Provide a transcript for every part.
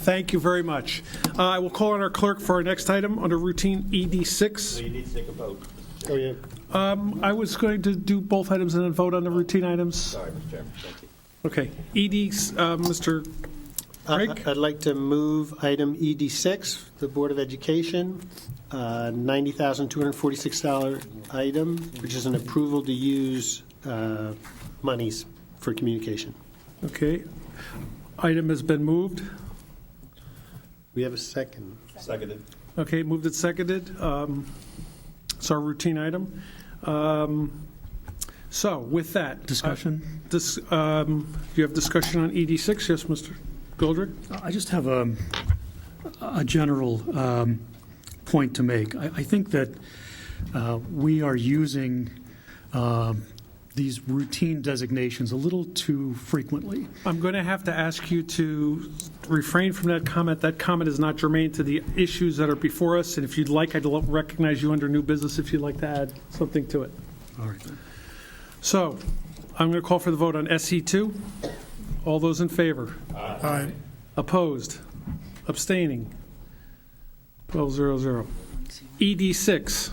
Thank you very much. I will call on our clerk for our next item under routine ED6. So you need to take a vote. Oh, yeah. I was going to do both items and then vote on the routine items. Sorry, Mr. Chairman. Thank you. Okay. Mr. Craig? I'd like to move item ED6, the Board of Education, $90,246 item, which is an approval to use monies for communication. Okay. Item has been moved. We have a second. Seconded. Okay, moved and seconded. It's our routine item. So with that. Discussion? You have discussion on ED6? Yes, Mr. Goldrick? I just have a general point to make. I think that we are using these routine designations a little too frequently. I'm going to have to ask you to refrain from that comment. That comment is not germane to the issues that are before us, and if you'd like, I'd recognize you under new business if you'd like to add something to it. All right. So I'm going to call for the vote on SE2. All those in favor? Aye. Opposed? Abstaining? 12-0-0. ED6.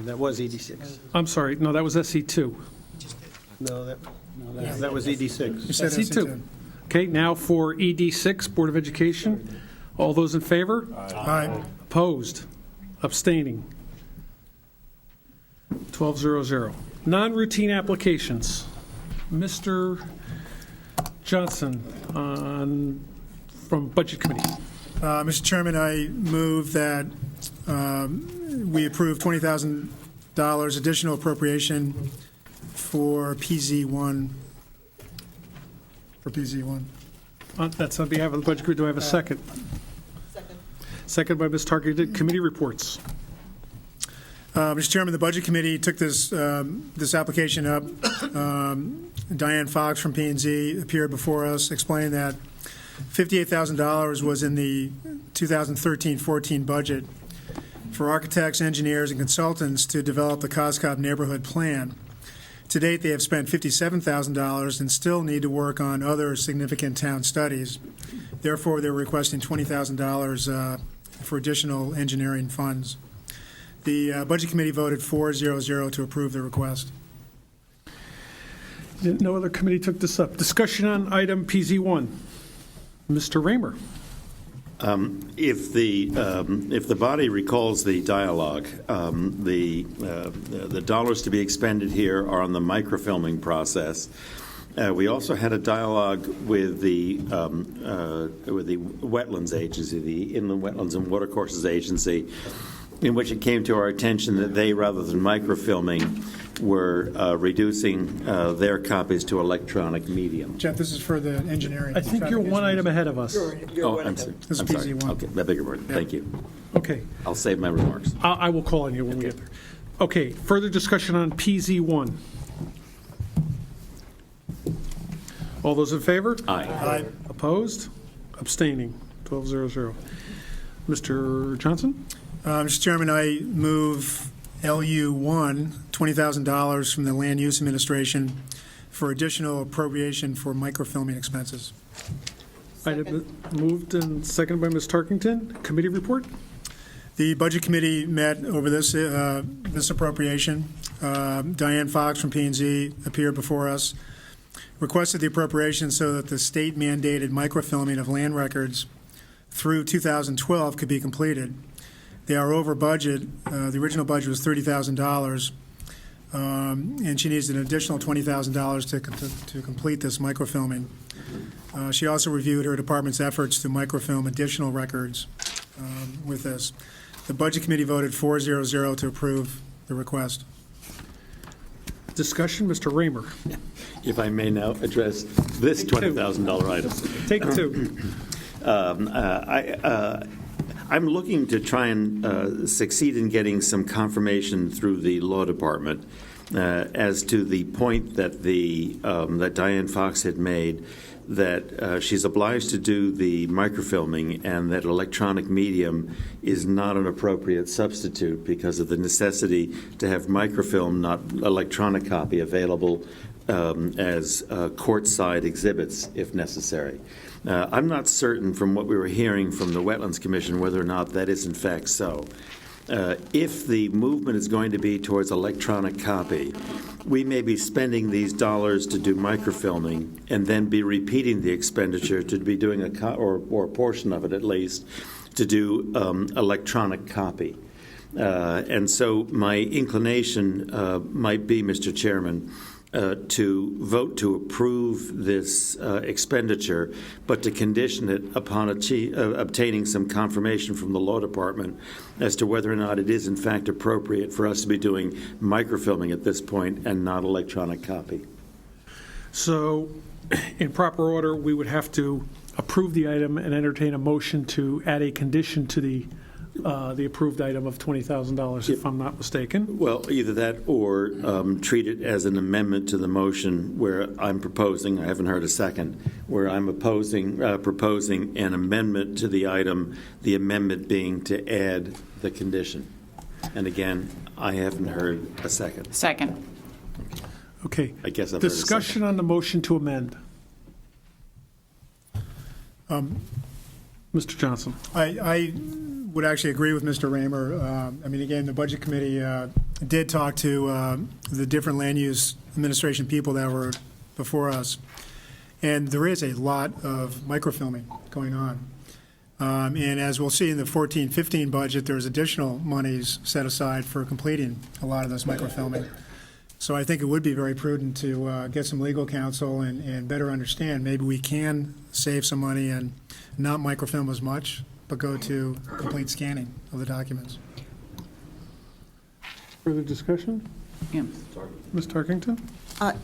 That was ED6. I'm sorry, no, that was SE2. No, that was ED6. You said SE2. Okay, now for ED6, Board of Education. All those in favor? Aye. Opposed? Abstaining? 12-0-0. Non-routine applications. Mr. Johnson from Budget Committee. Mr. Chairman, I move that we approve $20,000 additional appropriation for PZ1. That's on behalf of the Budget Committee. Do I have a second? Second. Second by Ms. Targeted. Committee reports. Mr. Chairman, the Budget Committee took this application up. Diane Fox from P&Z appeared before us, explained that $58,000 was in the 2013-14 budget for architects, engineers, and consultants to develop the Coscob neighborhood plan. To date, they have spent $57,000 and still need to work on other significant town studies. Therefore, they're requesting $20,000 for additional engineering funds. The Budget Committee voted 4-0-0 to approve the request. No other committee took this up. Discussion on item PZ1. Mr. Raymer. If the body recalls the dialogue, the dollars to be expended here are on the microfilming process. We also had a dialogue with the Wetlands Agency, the Inland Wetlands and Watercourses Agency, in which it came to our attention that they, rather than microfilming, were reducing their copies to electronic medium. Jeff, this is for the engineering. I think you're one item ahead of us. I'm sorry. This is I'm sorry. PZ1. Okay, I beg your pardon. Yeah. Thank you. Okay. I'll save my remarks. I will call on you when we get there. Okay, further discussion on PZ1. All those in favor? Aye. Aye. Opposed? Abstaining? 12-0-0. Mr. Johnson? Mr. Chairman, I move LU1, $20,000 from the Land Use Administration for additional appropriation for microfilming expenses. Item moved and seconded by Ms. Tarkington. Committee report? The Budget Committee met over this appropriation. Diane Fox from P&Z appeared before us, requested the appropriation so that the state-mandated microfilming of land records through 2012 could be completed. They are over budget. The original budget was $30,000, and she needs an additional $20,000 to complete this microfilming. She also reviewed her department's efforts to microfilm additional records with this. The Budget Committee voted 4-0-0 to approve the request. Discussion, Mr. Raymer. If I may now address this $20,000 item. Take two. I'm looking to try and succeed in getting some confirmation through the law department as to the point that that Diane Fox had made, that she's obliged to do the microfilming and that electronic medium is not an appropriate substitute because of the necessity to have microfilm, not electronic copy, available as courtside exhibits if necessary. I'm not certain from what we were hearing from the Wetlands Commission whether or not that is in fact so. If the movement is going to be towards electronic copy, we may be spending these dollars to do microfilming and then be repeating the expenditure to be doing or a portion of it at least, to do electronic copy. And so my inclination might be, Mr. Chairman, to vote to approve this expenditure, but to condition it upon obtaining some confirmation from the law department as to whether or not it is in fact appropriate for us to be doing microfilming at this point and not electronic copy. So, in proper order, we would have to approve the item and entertain a motion to add a condition to the approved item of $20,000, if I'm not mistaken. Well, either that or treat it as an amendment to the motion where I'm proposing, I haven't heard a second, where I'm proposing an amendment to the item, the amendment being to add the condition. And again, I haven't heard a second. Second. Okay. I guess I've heard a second. Discussion on the motion to amend. Mr. Johnson. I would actually agree with Mr. Raymer. I mean, again, the Budget Committee did talk to the different land use administration people that were before us, and there is a lot of microfilming going on. And as we'll see in the 14-15 budget, there's additional monies set aside for completing a lot of this microfilming. So I think it would be very prudent to get some legal counsel and better understand. Maybe we can save some money and not microfilm as much, but go to complete scanning of the documents. Further discussion? Yeah. Ms. Tarkington?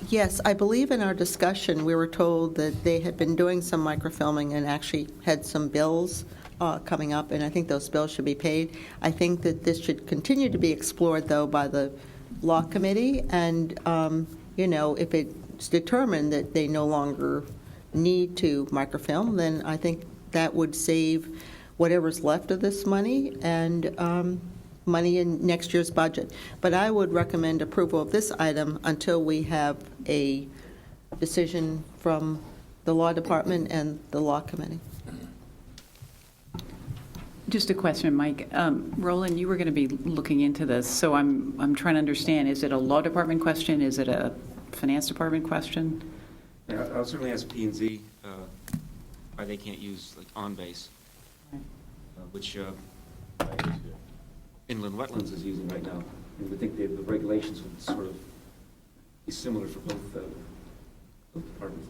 Yes, I believe in our discussion, we were told that they had been doing some microfilming and actually had some bills coming up, and I think those bills should be paid. I think that this should continue to be explored, though, by the Law Committee, and, if it's determined that they no longer need to microfilm, then I think that would save whatever's left of this money and money in next year's budget. But I would recommend approval of this item until we have a decision from the Law Department and the Law Committee. Just a question, Mike. Roland, you were going to be looking into this, so I'm trying to understand. Is it a law department question? Is it a finance department question? Yeah, I'll certainly ask P&Z why they can't use like on-base, which inland wetlands is using right now. And we think the regulations would sort of be similar for both departments.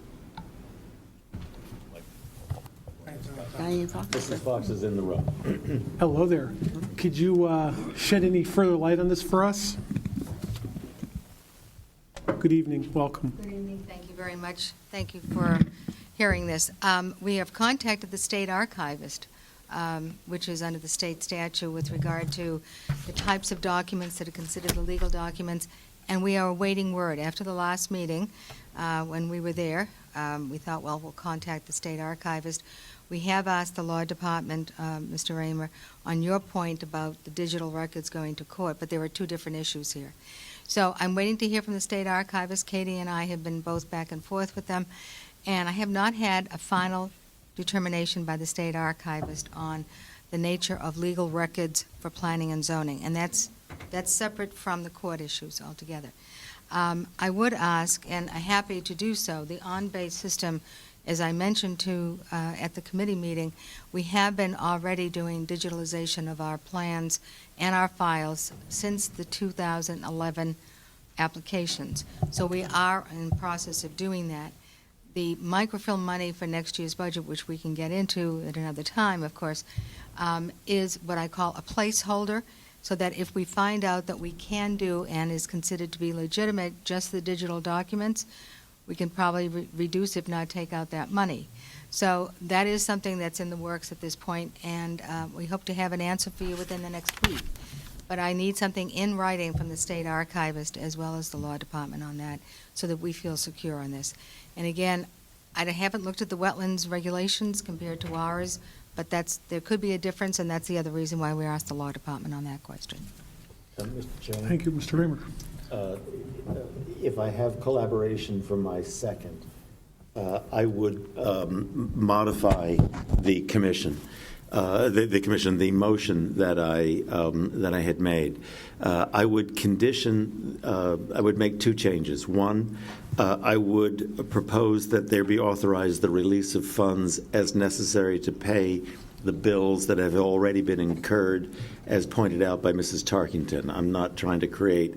Diane Fox? Mrs. Fox is in the room. Hello there. Could you shed any further light on this for us? Good evening. Welcome. Good evening. Thank you very much. Thank you for hearing this. We have contacted the state archivist, which is under the state statute with regard to the types of documents that are considered the legal documents, and we are awaiting word. After the last meeting, when we were there, we thought, well, we'll contact the state archivist. We have asked the law department, Mr. Raymer, on your point about the digital records going to court, but there are two different issues here. So I'm waiting to hear from the state archivist. Katie and I have been both back and forth with them, and I have not had a final determination by the state archivist on the nature of legal records for planning and zoning, and that's separate from the court issues altogether. I would ask, and I'm happy to do so, the on-base system, as I mentioned to at the committee meeting, we have been already doing digitalization of our plans and our files since the 2011 applications. So we are in the process of doing that. The microfilm money for next year's budget, which we can get into at another time, of course, is what I call a placeholder, so that if we find out that we can do and is considered to be legitimate just the digital documents, we can probably reduce, if not take out that money. So that is something that's in the works at this point, and we hope to have an answer for you within the next week. But I need something in writing from the state archivist as well as the law department on that, so that we feel secure on this. And again, I haven't looked at the wetlands regulations compared to ours, but there could be a difference, and that's the other reason why we asked the law department on that question. Mr. Chairman. Thank you, Mr. Raymer. if I have collaboration from my second, I would modify the commission, the motion that I had made. I would condition, I would make two changes. One, I would propose that there be authorized the release of funds as necessary to pay the bills that have already been incurred, as pointed out by Mrs. Tarkington. I'm not trying to create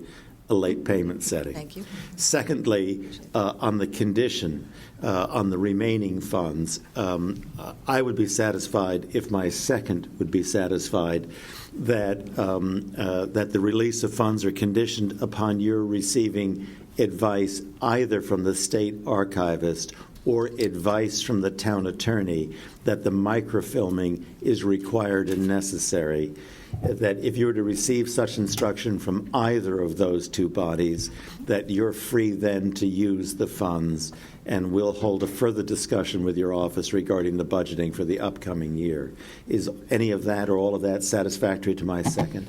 a late payment setting. Thank you. Secondly, on the condition, on the remaining funds, I would be satisfied if my second would be satisfied that that the release of funds are conditioned upon your receiving advice either from the state archivist or advice from the town attorney that the microfilming is required and necessary, that if you were to receive such instruction from either of those two bodies, that you're free then to use the funds, and we'll hold a further discussion with your office regarding the budgeting for the upcoming year. Is any of that or all of that satisfactory to my second?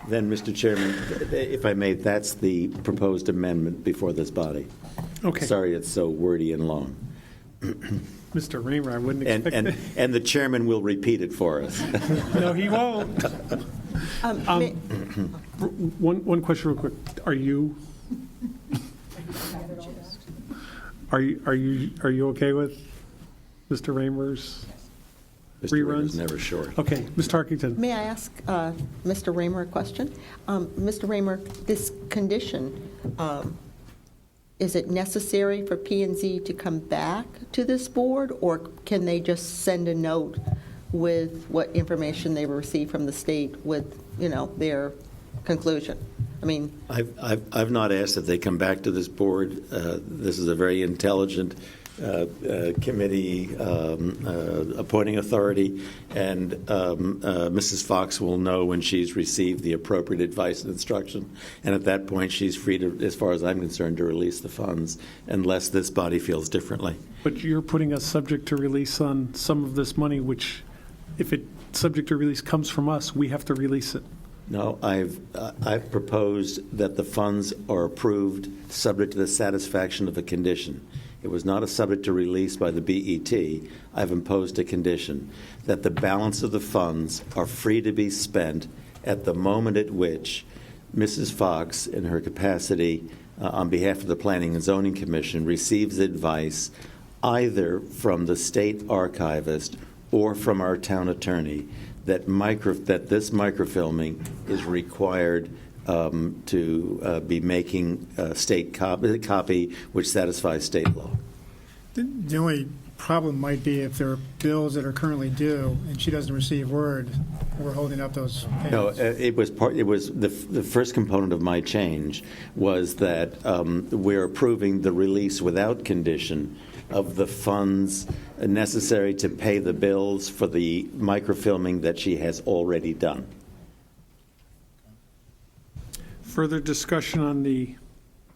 Then, Mr. Chairman, if I may, that's the proposed amendment before this body. Okay. Sorry it's so wordy and long. Mr. Raymer, I wouldn't expect that. And the chairman will repeat it for us. No, he won't. One question real quick. Are you okay with Mr. Raymer's Mr. Raymer's reruns? never short. Okay, Ms. Tarkington. May I ask Mr. Raymer a question? Mr. Raymer, this condition, is it necessary for P&Z to come back to this board, or can they just send a note with what information they received from the state with, their conclusion? I mean, I've not asked that they come back to this board. This is a very intelligent committee appointing authority, and Mrs. Fox will know when she's received the appropriate advice and instruction, and at that point she's free to, as far as I'm concerned, to release the funds unless this body feels differently. But you're putting us subject to release on some of this money, which, if it subject to release comes from us, we have to release it. No, I've proposed that the funds are approved subject to the satisfaction of a condition. It was not a subject to release by the BET. I've imposed a condition that the balance of the funds are free to be spent at the moment at which Mrs. Fox, in her capacity on behalf of the Planning and Zoning Commission, receives advice either from the state archivist or from our town attorney that this microfilming is required to be making a state copy which satisfies state law. The only problem might be if there are bills that are currently due and she doesn't receive word, we're holding up those payments. No, it was the first component of my change was that we're approving the release without condition of the funds necessary to pay the bills for the microfilming that she has already done. Further discussion on the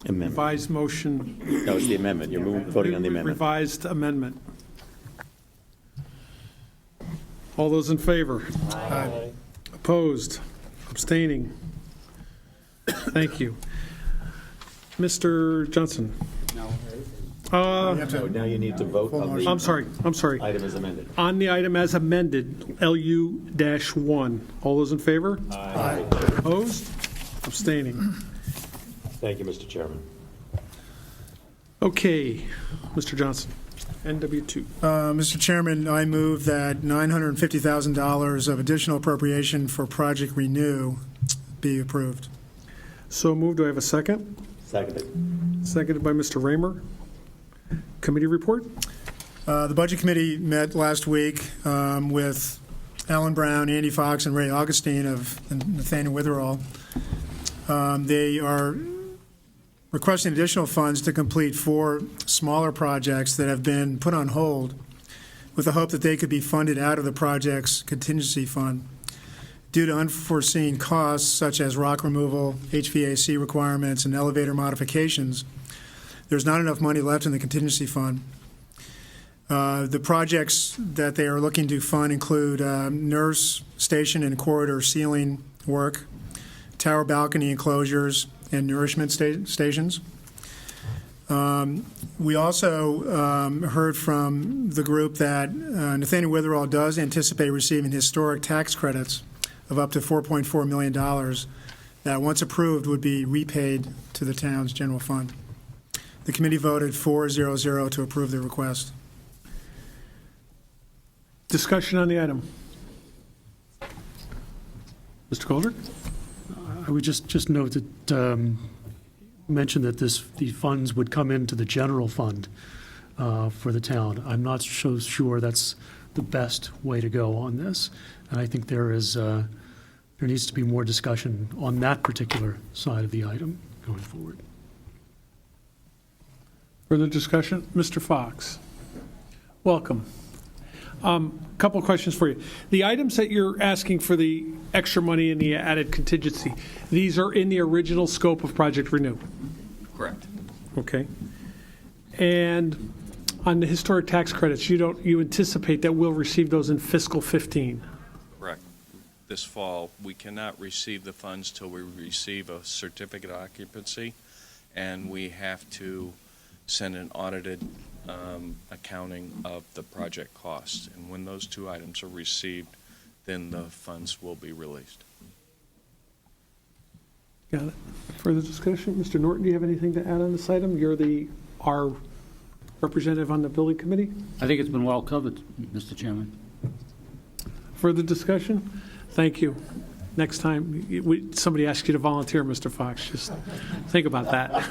Amendment. revised motion. No, it's the amendment. You're voting on the amendment. Revised amendment. All those in favor? Aye. Opposed? Abstaining? Thank you. Mr. Johnson? You have So to- now you need to vote on the I'm sorry. item as amended. On the item as amended, LU-1. All those in favor? Aye. Opposed? Abstaining? Thank you, Mr. Chairman. Okay, Mr. Johnson, NW2. Mr. Chairman, I move that $950,000 of additional appropriation for Project Renew be approved. So moved. Do I have a second? Seconded. Seconded by Mr. Raymer. Committee report? The Budget Committee met last week with Alan Brown, Andy Fox, and Ray Augustine of Nathaniel Witherall. They are requesting additional funds to complete 4 smaller projects that have been put on hold with the hope that they could be funded out of the project's contingency fund. Due to unforeseen costs such as rock removal, HVAC requirements, and elevator modifications, there's not enough money left in the contingency fund. The projects that they are looking to fund include nurse station and corridor ceiling work, tower balcony enclosures, and nourishment stations. We also heard from the group that Nathaniel Witherall does anticipate receiving historic tax credits of up to $4.4 million that, once approved, would be repaid to the town's general fund. The committee voted 4-0-0 to approve the request. Discussion on the item. Mr. Goldrick? I would just note that, mention that the funds would come into the general fund for the town. I'm not so sure that's the best way to go on this, and I think there needs to be more discussion on that particular side of the item going forward. Further discussion? Mr. Fox? Welcome. Couple of questions for you. The items that you're asking for the extra money and the added contingency, these are in the original scope of Project Renew? Correct. Okay. And on the historic tax credits, you anticipate that we'll receive those in fiscal 15? Correct. This fall, we cannot receive the funds till we receive a certificate of occupancy, and we have to send an audited accounting of the project costs. And when those two items are received, then the funds will be released. Got it. Further discussion? Mr. Norton, do you have anything to add on this item? You're our representative on the building committee. I think it's been well covered, Mr. Chairman. Further discussion? Thank you. Next time somebody asks you to volunteer, Mr. Fox, just think about that.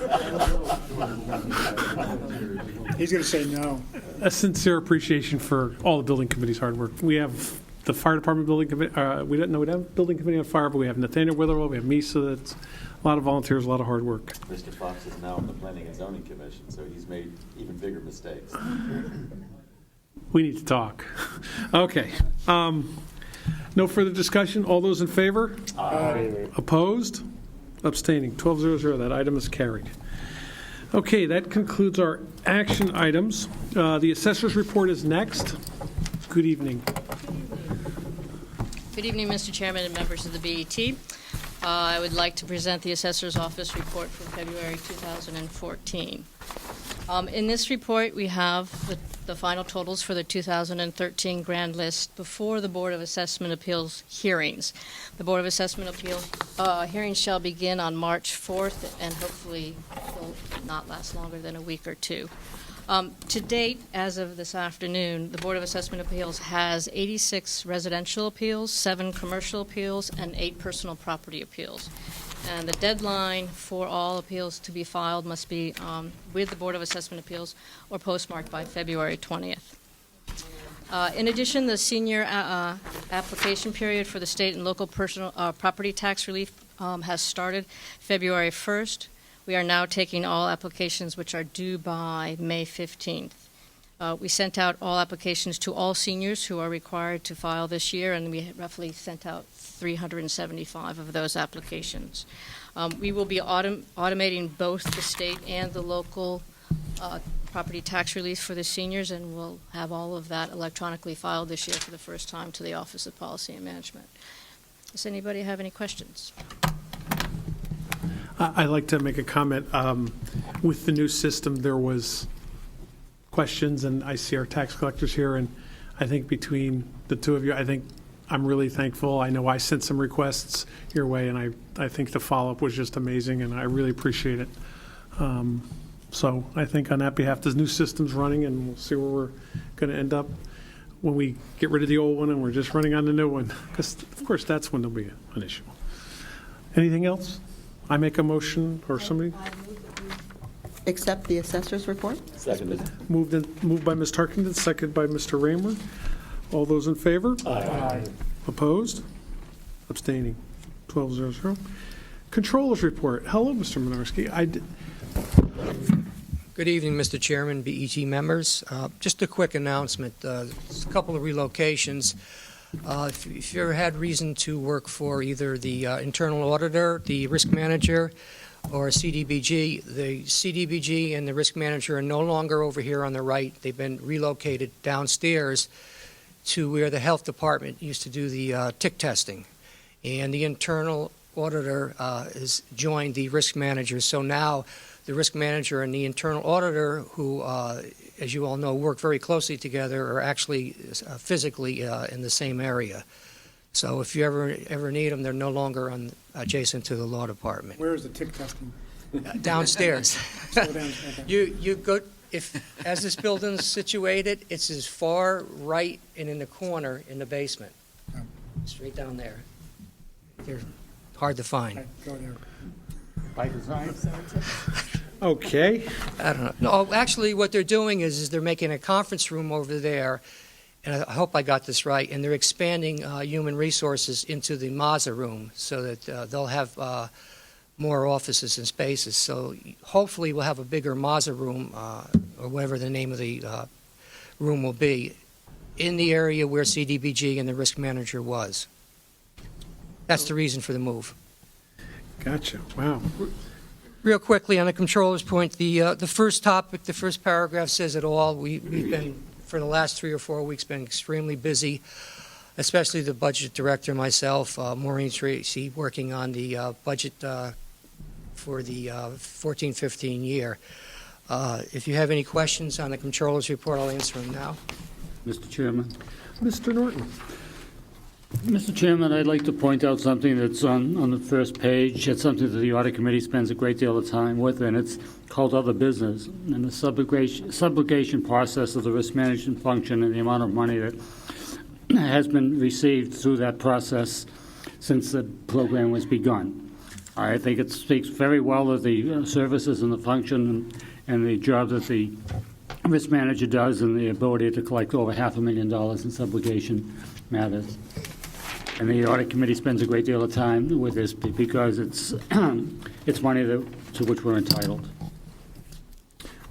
He's going to say no. A sincere appreciation for all the building committee's hard work. We have the fire department building committee. We don't know we have building committee on fire, but we have Nathaniel Witherall, we have me, so that's a lot of volunteers, a lot of hard work. Mr. Fox is now on the Planning and Zoning Commission, so he's made even bigger mistakes. We need to talk. Okay. No further discussion. All those in favor? Aye. Opposed? Abstaining. 12-0-0. That item is carried. Okay, that concludes our action items. The assessor's report is next. Good evening. Good evening, Mr. Chairman and members of the BET. I would like to present the Assessor's Office report for February 2014. In this report, we have the final totals for the 2013 grand list before the Board of Assessment Appeals hearings. The Board of Assessment Appeals hearings shall begin on March 4th and hopefully will not last longer than a week or two. To date, as of this afternoon, the Board of Assessment Appeals has 86 residential appeals, 7 commercial appeals, and 8 personal property appeals. And the deadline for all appeals to be filed must be with the Board of Assessment Appeals or postmarked by February 20th. In addition, the senior application period for the state and local personal property tax relief has started February 1st. We are now taking all applications which are due by May 15th. We sent out all applications to all seniors who are required to file this year, and we roughly sent out 375 of those applications. We will be automating both the state and the local property tax relief for the seniors, and we'll have all of that electronically filed this year for the first time to the Office of Policy and Management. Does anybody have any questions? I'd like to make a comment. With the new system, there was questions, and I see our tax collectors here, and I think between the two of you, I'm really thankful. I know I sent some requests your way, and I think the follow-up was just amazing, and I really appreciate it. So I think on that behalf, this new system's running, and we'll see where we're going to end up when we get rid of the old one and we're just running on the new one, because, of course, that's when there'll be an issue. Anything else? I make a motion, or somebody? Accept the assessor's report? Seconded. Moved by Ms. Tarkington, seconded by Mr. Raymer. All those in favor? Aye. Opposed? Abstaining. 12-0-0. Controller's report. Hello, Mr. Minarski. Good evening, Mr. Chairman, BET members. Just a quick announcement. A couple of relocations. If you ever had reason to work for either the internal auditor, the risk manager, or CDBG, the CDBG and the risk manager are no longer over here on the right. They've been relocated downstairs to where the health department used to do the tick testing. And the internal auditor has joined the risk manager. So now the risk manager and the internal auditor, who, as you all know, work very closely together, are actually physically in the same area. So if you ever need them, they're no longer adjacent to the law department. Where is the tick testing? Downstairs. Slow down, okay. You go, as this building's situated, it's as far right and in the corner in the basement. Oh. Straight down there. They're hard to find. Okay, go there. By design? Okay. I don't know. No, actually, what they're doing is they're making a conference room over there, and I hope I got this right, and they're expanding human resources into the Mazda room so that they'll have more offices and spaces. So hopefully we'll have a bigger Mazda room, or whatever the name of the room will be, in the area where CDBG and the risk manager was. That's the reason for the move. Gotcha. Wow. Real quickly on the controller's point, the first topic, the first paragraph says it all. We've been, for the last 3 or 4 weeks, been extremely busy, especially the budget director, myself, Maureen Tracy, working on the budget for the 14-15 year. If you have any questions on the controller's report, I'll answer them now. Mr. Chairman. Mr. Norton. Mr. Chairman, I'd like to point out something that's on the first page. It's something that the audit committee spends a great deal of time with, and it's called other business. And the subrogation process of the risk management function and the amount of money that has been received through that process since the program was begun. I think it speaks very well of the services and the function and the job that the risk manager does and the ability to collect over $500,000 in subrogation matters. And the audit committee spends a great deal of time with this because it's it's money to which we're entitled.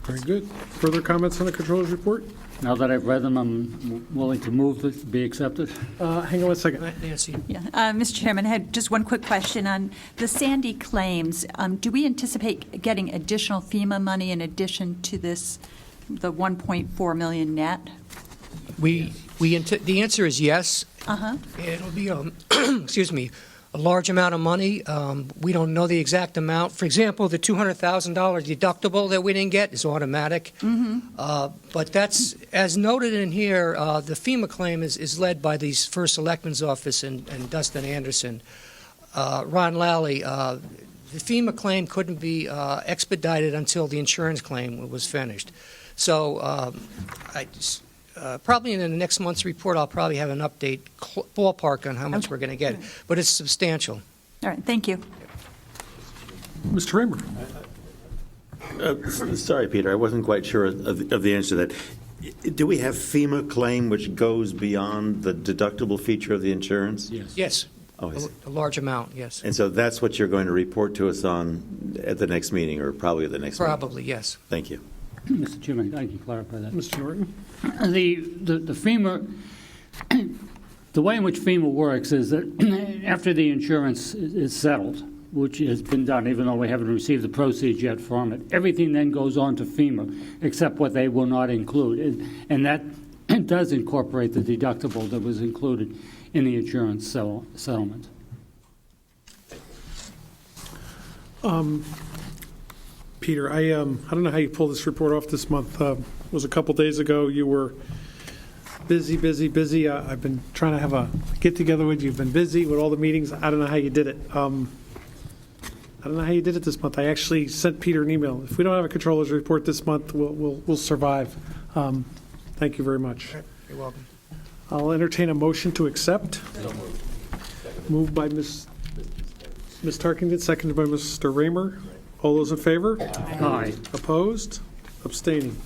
Very good. Further comments on the controller's report? Now that I've read them, I'm willing to move this to be accepted. Hang on one second. Nancy? Yeah, Mr. Chairman, I had just one quick question on the Sandy claims. Do we anticipate getting additional FEMA money in addition to this, the 1.4 million net? The answer is yes. Uh-huh. It'll be, excuse me, a large amount of money. We don't know the exact amount. For example, the $200,000 deductible that we didn't get is automatic. But that's, as noted in here, the FEMA claim is led by the First Selectman's Office and Dustin Anderson. Ron Lally, the FEMA claim couldn't be expedited until the insurance claim was finished. So probably in the next month's report, I'll probably have an update ballpark on how much we're going to get. But it's substantial. All right, thank you. Mr. Raymer. Sorry, Peter, I wasn't quite sure of the answer to that. Do we have FEMA claim which goes beyond the deductible feature of the insurance? Yes. Oh, I see. A large amount, yes. And so that's what you're going to report to us on at the next meeting, or probably the next meeting? Probably, yes. Thank you. Mr. Chairman, I can clarify that. Mr. Norton. The FEMA, the way in which FEMA works is that after the insurance is settled, which has been done, even though we haven't received the proceeds yet from it, everything then goes on to FEMA, except what they will not include. And that does incorporate the deductible that was included in the insurance settlement. Peter, I don't know how you pulled this report off this month. It was a couple days ago. You were busy. I've been trying to have a get-together with you. You've been busy with all the meetings. I don't know how you did it. I don't know how you did it this month. I actually sent Peter an email. If we don't have a controller's report this month, we'll survive. Thank you very much. You're welcome. I'll entertain a motion to accept. Moved by Ms. Tarkington, seconded by Mr. Raymer. All those in favor? Aye. Opposed? Abstaining.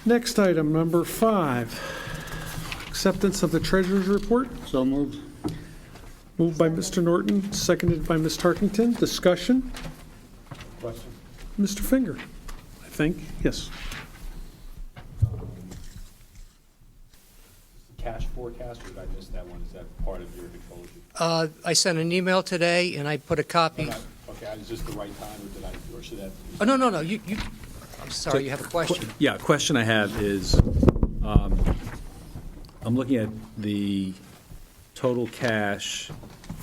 Next item, number 5, acceptance of the treasurer's report. So moved. Moved by Mr. Norton, seconded by Ms. Tarkington. Discussion? Question? Mr. Finger, I think. Yes. Cash forecast, or did I miss that one? Is that part of your control? I sent an email today, and I put a copy. Okay, is this the right time, or should that? Oh, no. You. I'm sorry, you have a question. Yeah, question I have is, I'm looking at the total cash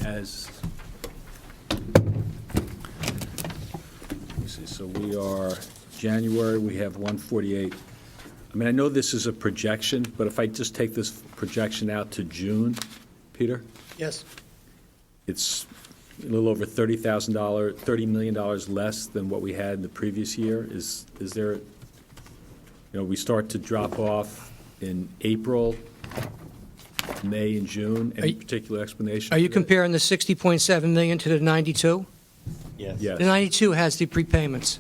as, let me see, so we are, January, we have 148. I mean, I know this is a projection, but if I just take this projection out to June, Peter, Yes. it's a little over $30 million less than what we had in the previous year. Is there, we start to drop off in April, May, and June. Any particular explanation? Are you for that? comparing the 60.7 million to the 92? Yes. Yes. The 92 has the prepayments.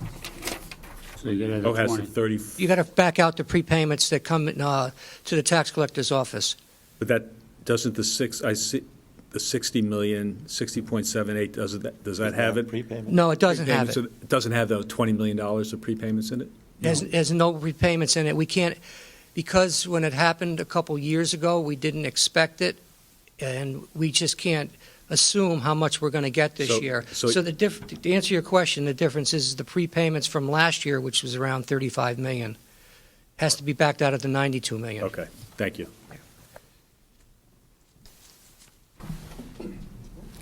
So you get it Oh, at has 20. the 30, You got to back out the prepayments that come to the tax collector's office. but that, doesn't the 60 million, 60.78, does that have it? Prepayment? No, it doesn't have Prepayments, it. it doesn't have the $20 million of prepayments in it? There's no repayments in it. We can't, because when it happened a couple years ago, we didn't expect it, and we just can't assume how much we're going to get this So- year. so- So to answer your question, the difference is the prepayments from last year, which was around 35 million, has to be backed out of the 92 million. Okay, thank you.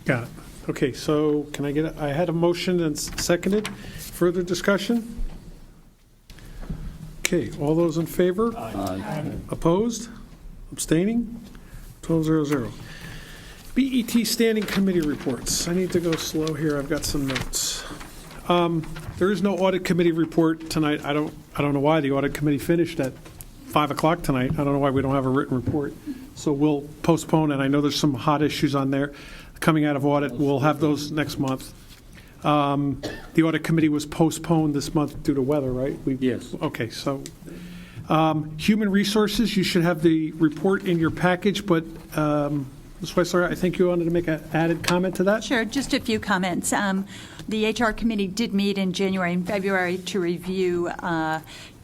Got it. Okay, so can I I had a motion and seconded. Further discussion? Okay, all those in favor? Opposed? Abstaining? 1200. BET Standing Committee reports. I need to go slow here. I've got some notes. There is no Audit Committee report tonight. I don't know why. The Audit Committee finished at 5 o'clock tonight. I don't know why we don't have a written report. So we'll postpone, and I know there's some hot issues on there coming out of audit. We'll have those next month. The Audit Committee was postponed this month due to weather, right? Yes. Okay, so Human Resources, you should have the report in your package, but Ms. Weissler, I think you wanted to make an added comment to that? Sure, just a few comments. The HR committee did meet in January and February to review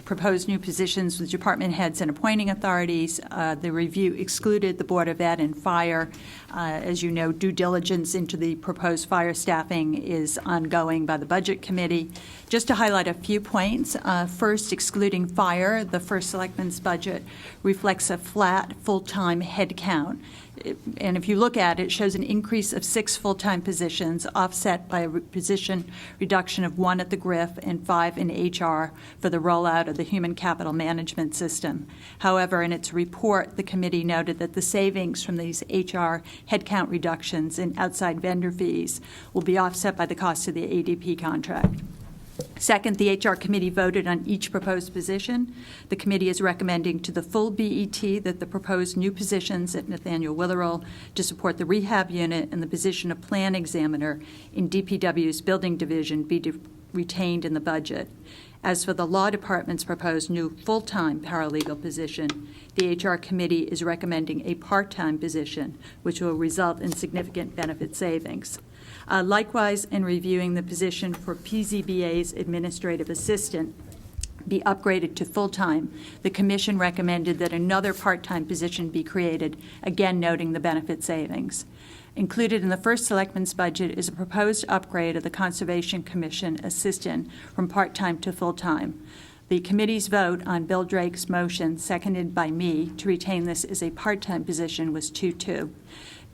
proposed new positions with department heads and appointing authorities. The review excluded the Board of Ed and Fire. As you know, due diligence into the proposed fire staffing is ongoing by the Budget Committee. Just to highlight a few points, first, excluding fire, the first selectman's budget reflects a flat full-time head count. And if you look at it, it shows an increase of 6 full-time positions offset by a position reduction of 1 at the GRIF and 5 in HR for the rollout of the human capital management system. However, in its report, the committee noted that the savings from these HR headcount reductions and outside vendor fees will be offset by the cost of the ADP contract. Second, the HR committee voted on each proposed position. The committee is recommending to the full BET that the proposed new positions at Nathaniel Witherell to support the rehab unit and the position of plan examiner in DPW's building division be retained in the budget. As for the law department's proposed new full-time paralegal position, the HR committee is recommending a part-time position, which will result in significant benefit savings. Likewise, in reviewing the position for PZBA's administrative assistant be upgraded to full-time, the commission recommended that another part-time position be created, again noting the benefit savings. Included in the first selectman's budget is a proposed upgrade of the Conservation Commission assistant from part-time to full-time. The committee's vote on Bill Drake's motion, seconded by me, to retain this as a part-time position was 2-2.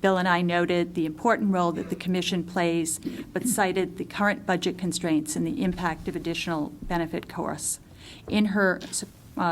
Bill and I noted the important role that the Commission plays, but cited the current budget constraints and the impact of additional benefit costs. In her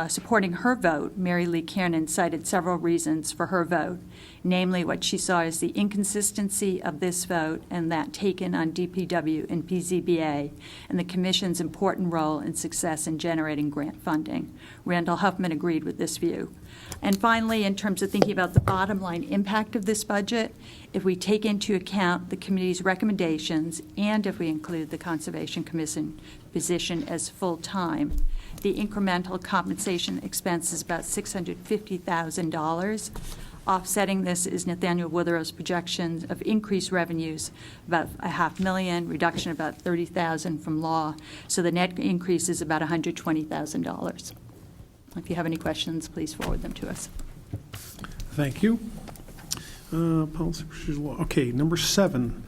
supporting her vote, Mary Lee Kiernan cited several reasons for her vote, namely what she saw as the inconsistency of this vote and that taken on DPW and PZBA, and the Commission's important role and success in generating grant funding. Randall Huffman agreed with this view. And finally, in terms of thinking about the bottom line impact of this budget, if we take into account the committee's recommendations and if we include the Conservation Commission position as full-time, the incremental compensation expense is about $650,000. Offsetting this is Nathaniel Witherell's projections of increased revenues, about $500,000, reduction of about $30,000 from law. So the net increase is about $120,000. If you have any questions, please forward them to us. Thank you. Policy procedures law. Okay, number 7,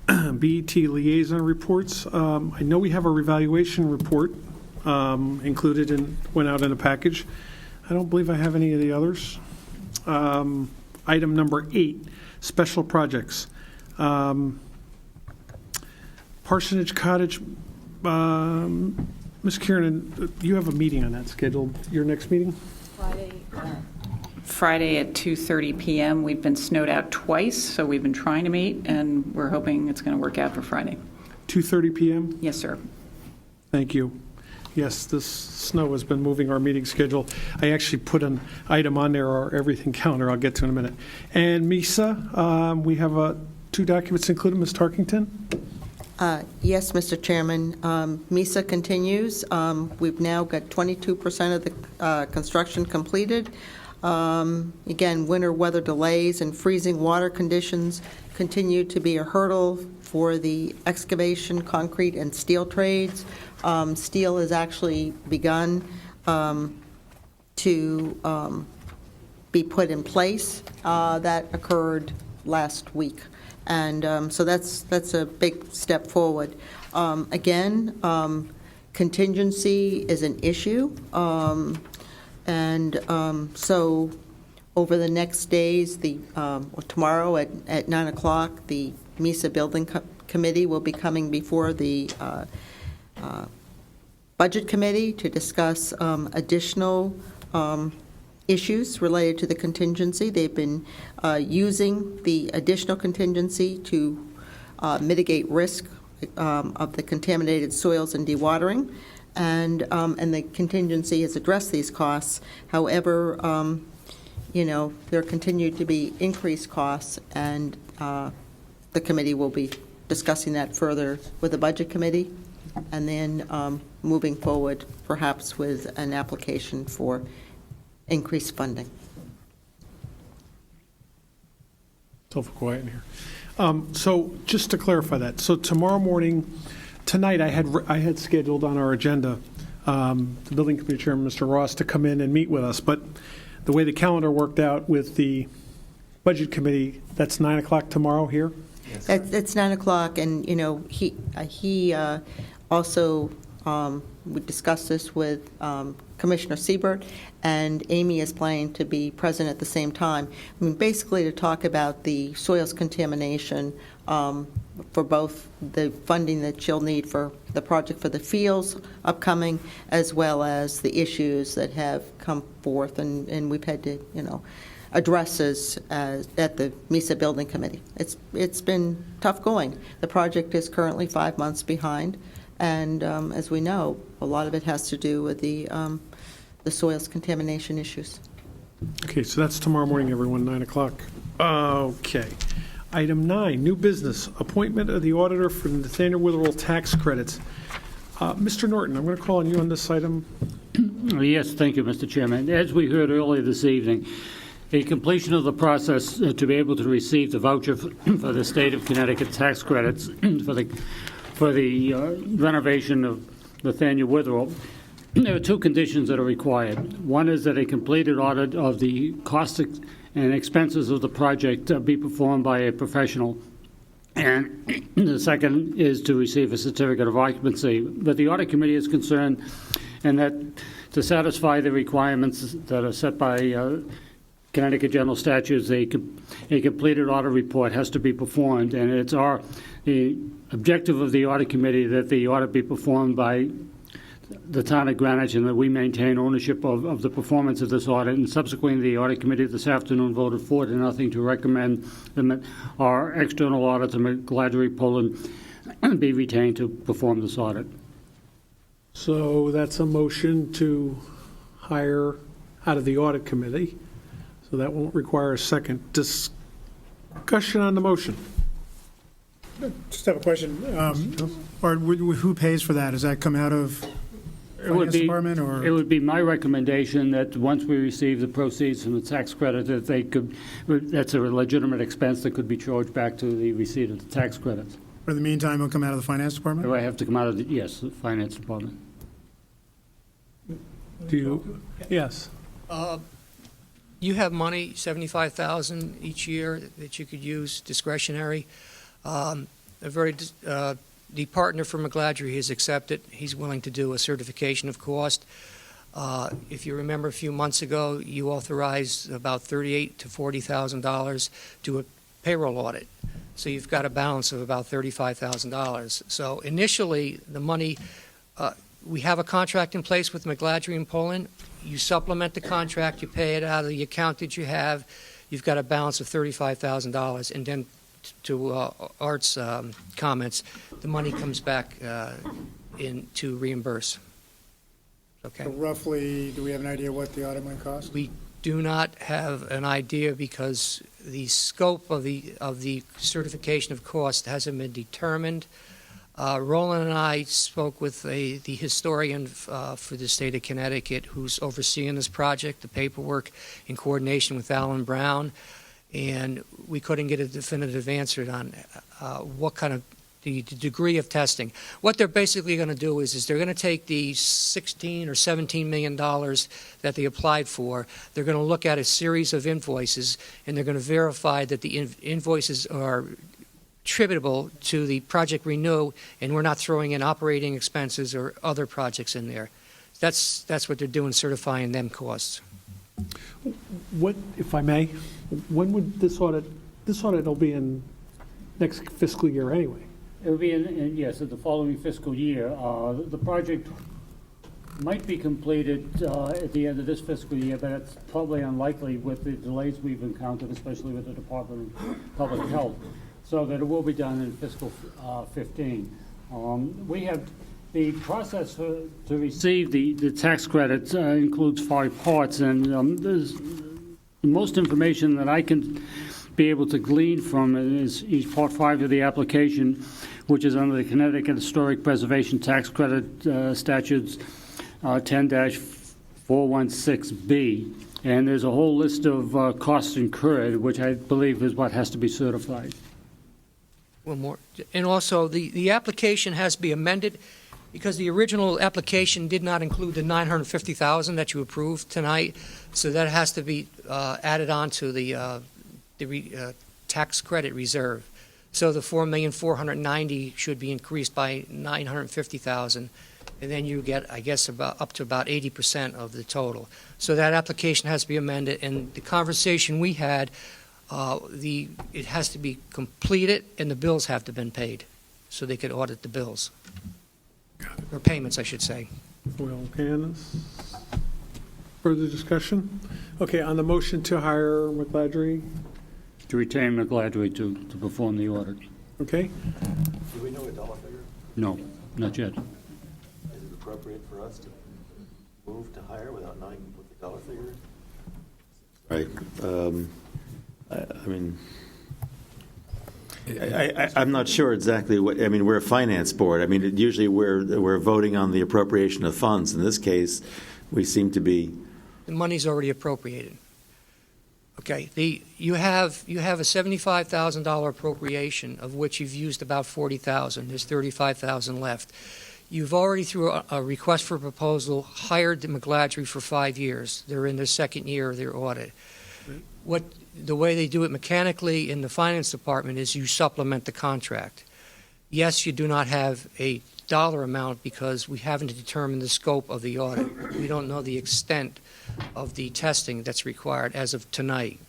BET liaison reports. I know we have a revaluation report included and went out in a package. I don't believe I have any of the others. Item number 8, special projects. Parsonage Cottage, Ms. Kiernan, you have a meeting on that scheduled, your next meeting? Friday at 2:30 PM. We've been snowed out twice, so we've been trying to meet, and we're hoping it's going to work out for Friday. 2:30 PM? Yes, sir. Thank you. Yes, this snow has been moving our meeting schedule. I actually put an item on there, our everything calendar, I'll get to in a minute. And MISA, we have two documents included, Ms. Tarkington? Yes, Mr. Chairman. MISA continues. We've now got 22% of the construction completed. Again, winter weather delays and freezing water conditions continue to be a hurdle for the excavation, concrete, and steel trades. Steel has actually begun to be put in place. That occurred last week. And so that's a big step forward. Again, contingency is an issue. So over the next days, tomorrow at 9 o'clock, the MISA Building Committee will be coming before the Budget Committee to discuss additional issues related to the contingency. They've been using the additional contingency to mitigate risk of the contaminated soils and dewatering, and the contingency has addressed these costs. However, there continue to be increased costs, and the committee will be discussing that further with the Budget Committee, and then moving forward perhaps with an application for increased funding. It's awful quiet in here. So just to clarify that, so tomorrow morning, tonight I had scheduled on our agenda the Building Committee Chairman, Mr. Ross, to come in and meet with us, but the way the calendar worked out with the Budget Committee, that's 9 o'clock tomorrow here? It's 9 o'clock, and, he also, we discussed this with Commissioner Siebert, and Amy is planning to be present at the same time. I mean, basically to talk about the soils contamination for both the funding that she'll need for the project for the fields upcoming, as well as the issues that have come forth, and we've had to, address this at the MISA Building Committee. It's been tough going. The project is currently 5 months behind, and as we know, a lot of it has to do with the soils contamination issues. Okay, so that's tomorrow morning, everyone, 9 o'clock. Okay. Item 9, new business, appointment of the auditor for the Nathaniel Witherell tax credits. Mr. Norton, I'm going to call on you on this item. Yes, thank you, Mr. Chairman. As we heard earlier this evening, a completion of the process to be able to receive the voucher for the state of Connecticut tax credits for the renovation of Nathaniel Witherell. There are two conditions that are required. One is that a completed audit of the costs and expenses of the project be performed by a professional. And the second is to receive a certificate of occupancy. But the audit committee is concerned and that to satisfy the requirements that are set by Connecticut general statutes, a completed audit report has to be performed. And it's the objective of the audit committee that the audit be performed by the town of Greenwich, and that we maintain ownership of the performance of this audit. And subsequently, the audit committee this afternoon voted 4-0 to recommend that our external auditor, McGladrey Poland, be retained to perform this audit. So that's a motion to hire out of the audit committee. So that won't require a second. Discussion on the motion. Just have a question. Who pays for that? Does that come out of Finance Department, or? It would be my recommendation that once we receive the proceeds from the tax credit, that that's a legitimate expense that could be charged back to the receipt of the tax credits. For the meantime, it'll come out of the Finance Department? Do I have to come out of the Finance Department? Do you? Yes. You have money, $75,000 each year, that you could use discretionary. The partner from McGladrey has accepted. He's willing to do a certification of cost. If you remember a few months ago, you authorized about $38,000 to $40,000 to payroll audit. So you've got a balance of about $35,000. So initially, the money, we have a contract in place with McGladrey in Poland. You supplement the contract, you pay it out of the account that you have. You've got a balance of $35,000. And then to Art's comments, the money comes back in to reimburse. Okay. So roughly, do we have an idea what the audit might cost? We do not have an idea because the scope of the certification of cost hasn't been determined. Roland and I spoke with the historian for the state of Connecticut who's overseeing this project, the paperwork in coordination with Alan Brown, and we couldn't get a definitive answer on what kind of the degree of testing. What they're basically going to do is they're going to take the $16 or $17 million that they applied for, they're going to look at a series of invoices, and they're going to verify that the invoices are attributable to the Project Renew, and we're not throwing in operating expenses or other projects in there. That's what they're doing, certifying them costs. What, if I may, when would this audit will be in next fiscal year anyway? It will be yes, in the following fiscal year. The project might be completed at the end of this fiscal year, but it's probably unlikely with the delays we've encountered, especially with the Department of Public Health, so that it will be done in fiscal 15. We have the process to receive the tax credit includes 5 parts, and there's most information that I can be able to glean from is Part 5 of the application, which is under the Connecticut Historic Preservation Tax Credit Statutes 10-416B. And there's a whole list of costs incurred, which I believe is what has to be certified. One more. And also, the application has to be amended because the original application did not include the $950,000 that you approved tonight. So that has to be added on to the tax credit reserve. So the $4,490,000 should be increased by $950,000, and then you get, I guess, up to about 80% of the total. So that application has to be amended, and the conversation we had, it has to be completed, and the bills have to have been paid, so they could audit the bills, or payments, I should say. Well, hands. Further discussion? Okay, on the motion to hire McGladrey, To retain McGladrey to perform the audit. okay? Do we know a dollar figure? No, not yet. Is it appropriate for us to move to hire without knowing what the dollar figure is? Right. I'm not sure exactly what, we're a finance board. Usually we're voting on the appropriation of funds. In this case, we seem to be. The money's already appropriated. Okay, you have a $75,000 appropriation, of which you've used about $40,000. There's $35,000 left. You've already, through a request for proposal, hired the McGladrey for 5 years. They're in their second year of their audit. The way they do it mechanically in the finance department is you supplement the contract. Yes, you do not have a dollar amount because we haven't determined the scope of the audit. We don't know the extent of the testing that's required as of tonight.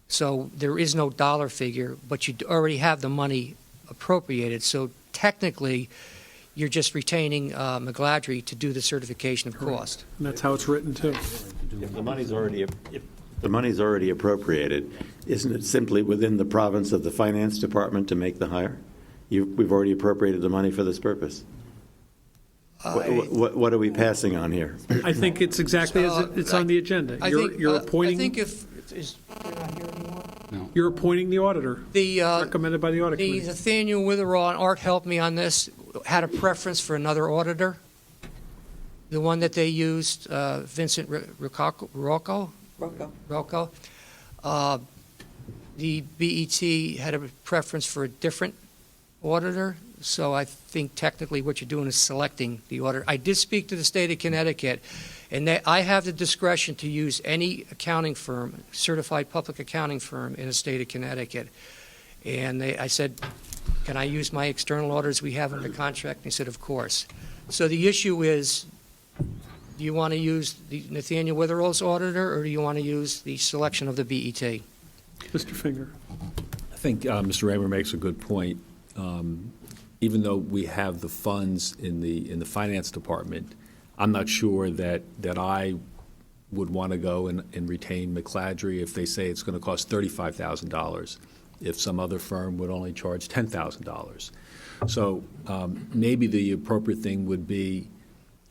So there is no dollar figure, but you already have the money appropriated. So technically, you're just retaining McGladrey to do the certification of cost. And that's how it's written, too. If the money's already appropriated, isn't it simply within the province of the finance department to make the hire? We've already appropriated the money for this purpose. What are we passing on here? I think it's exactly as it's on the agenda. You're appointing. I think if is you're not here anymore. No. You're appointing the auditor, recommended by the audit The committee. Nathaniel Witherall and Art helped me on this. Had a preference for another auditor. The one that they used, Vincent Rocco. The BET had a preference for a different auditor, so I think technically what you're doing is selecting the auditor. I did speak to the state of Connecticut, and I have the discretion to use any accounting firm, certified public accounting firm in the state of Connecticut. And I said, can I use my external auditors we have in the contract? And he said, of course. So the issue is, do you want to use the Nathaniel Witherall's auditor, or do you want to use the selection of the BET? Mr. Finger. think Mr. Raymer makes a good point. Even though we have the funds in the finance department, I'm not sure that I would want to go and retain McLadry if they say it's going to cost $35,000, if some other firm would only charge $10,000. So maybe the appropriate thing would be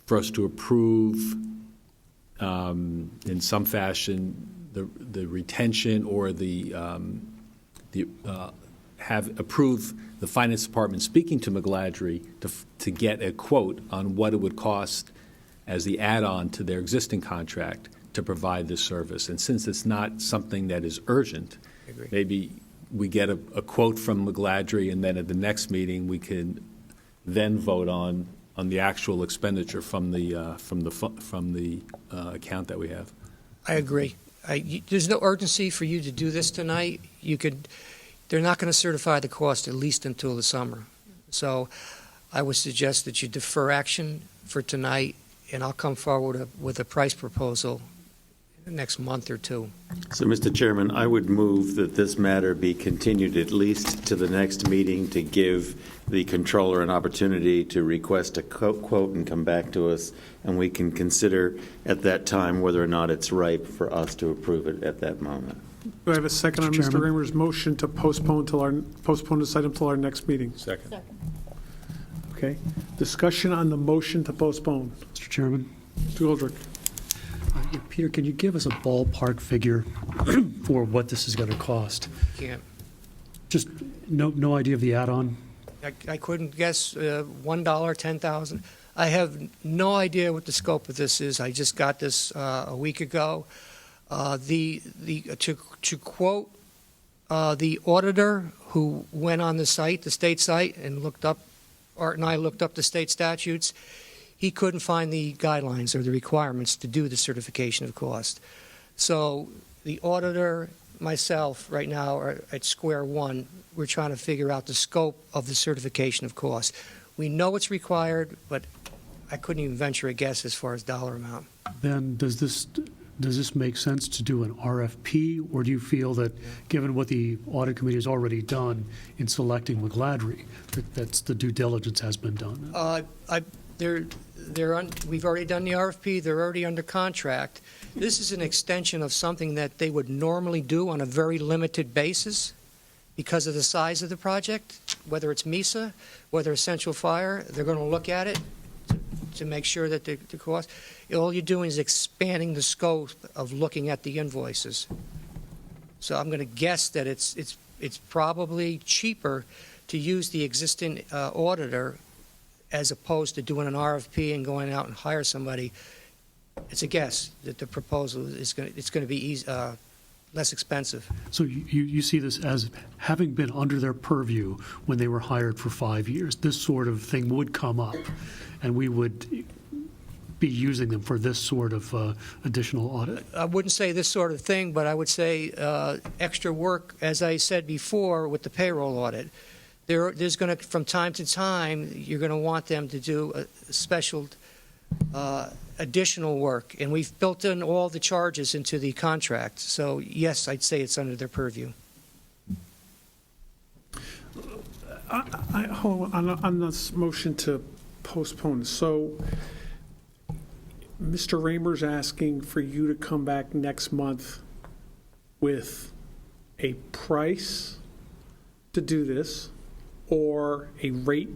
for us to approve in some fashion the retention or have approve the finance department speaking to McLadry to get a quote on what it would cost as the add-on to their existing contract to provide this service. And since it's not something that is urgent, maybe we get a quote from McLadry, and then at the next meeting we can then vote on the actual expenditure from the account that we have. I agree. There's no urgency for you to do this tonight. They're not going to certify the cost at least until the summer. So I would suggest that you defer action for tonight, and I'll come forward with a price proposal in the next month or two. So, Mr. Chairman, I would move that this matter be continued at least to the next meeting to give the controller an opportunity to request a quote and come back to us, and we can consider at that time whether or not it's ripe for us to approve it at that moment. Do I have a second on Mr. Mr. Chairman? Raymer's motion to postpone this item till our next meeting? Second. Okay. Discussion on the motion to postpone. Mr. Chairman? Mr. Goldrick. Peter, can you give us a ballpark figure for what this is going to cost? Can't. Just no idea of the add-on? I couldn't guess $1, $10,000. I have no idea what the scope of this is. I just got this a week ago. To quote the auditor who went on the state site, and looked up, Art and I looked up the state statutes, he couldn't find the guidelines or the requirements to do the certification of cost. So the auditor, myself, right now are at square one. We're trying to figure out the scope of the certification of cost. We know it's required, but I couldn't even venture a guess as far as dollar amount. Then does this make sense to do an RFP, or do you feel that, given what the audit committee has already done in selecting McLadry, that's the due diligence has been done? We've already done the RFP. They're already under contract. This is an extension of something that they would normally do on a very limited basis because of the size of the project. Whether it's MESA, whether it's Central Fire, they're going to look at it to make sure that the cost. All you're doing is expanding the scope of looking at the invoices. So I'm going to guess that it's probably cheaper to use the existing auditor as opposed to doing an RFP and going out and hire somebody. It's a guess that the proposal is going to be less expensive. So you see this as having been under their purview when they were hired for 5 years. This sort of thing would come up, and we would be using them for this sort of additional audit. I wouldn't say this sort of thing, but I would say extra work, as I said before, with the payroll audit. There's going to, from time to time, you're going to want them to do a special additional work, and we've built in all the charges into the contract. So, yes, I'd say it's under their purview. Hold on this motion to postpone. So, Mr. Raymer's asking for you to come back next month with a price to do this, or a rate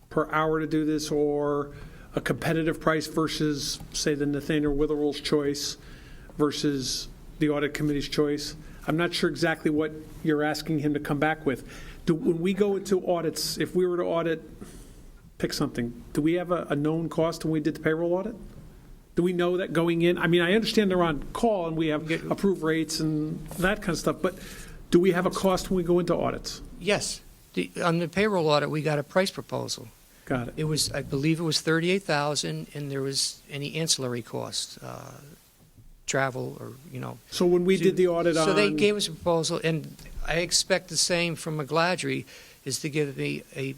per hour to do this, or a competitive price versus, say, the Nathaniel Witherell's choice versus the audit committee's choice. I'm not sure exactly what you're asking him to come back with. When we go into audits, if we were to audit, pick something, do we have a known cost when we did the payroll audit? Do we know that going in? I mean, I understand they're on call and we have approved rates and that kind of stuff, but do we have a cost when we go into audits? Yes. On the payroll audit, we got a price proposal. Got it. It was, I believe it was $38,000, and there was any ancillary costs, travel or, So when we did the audit on... So they gave us a proposal, and I expect the same from McLadry, is to give me a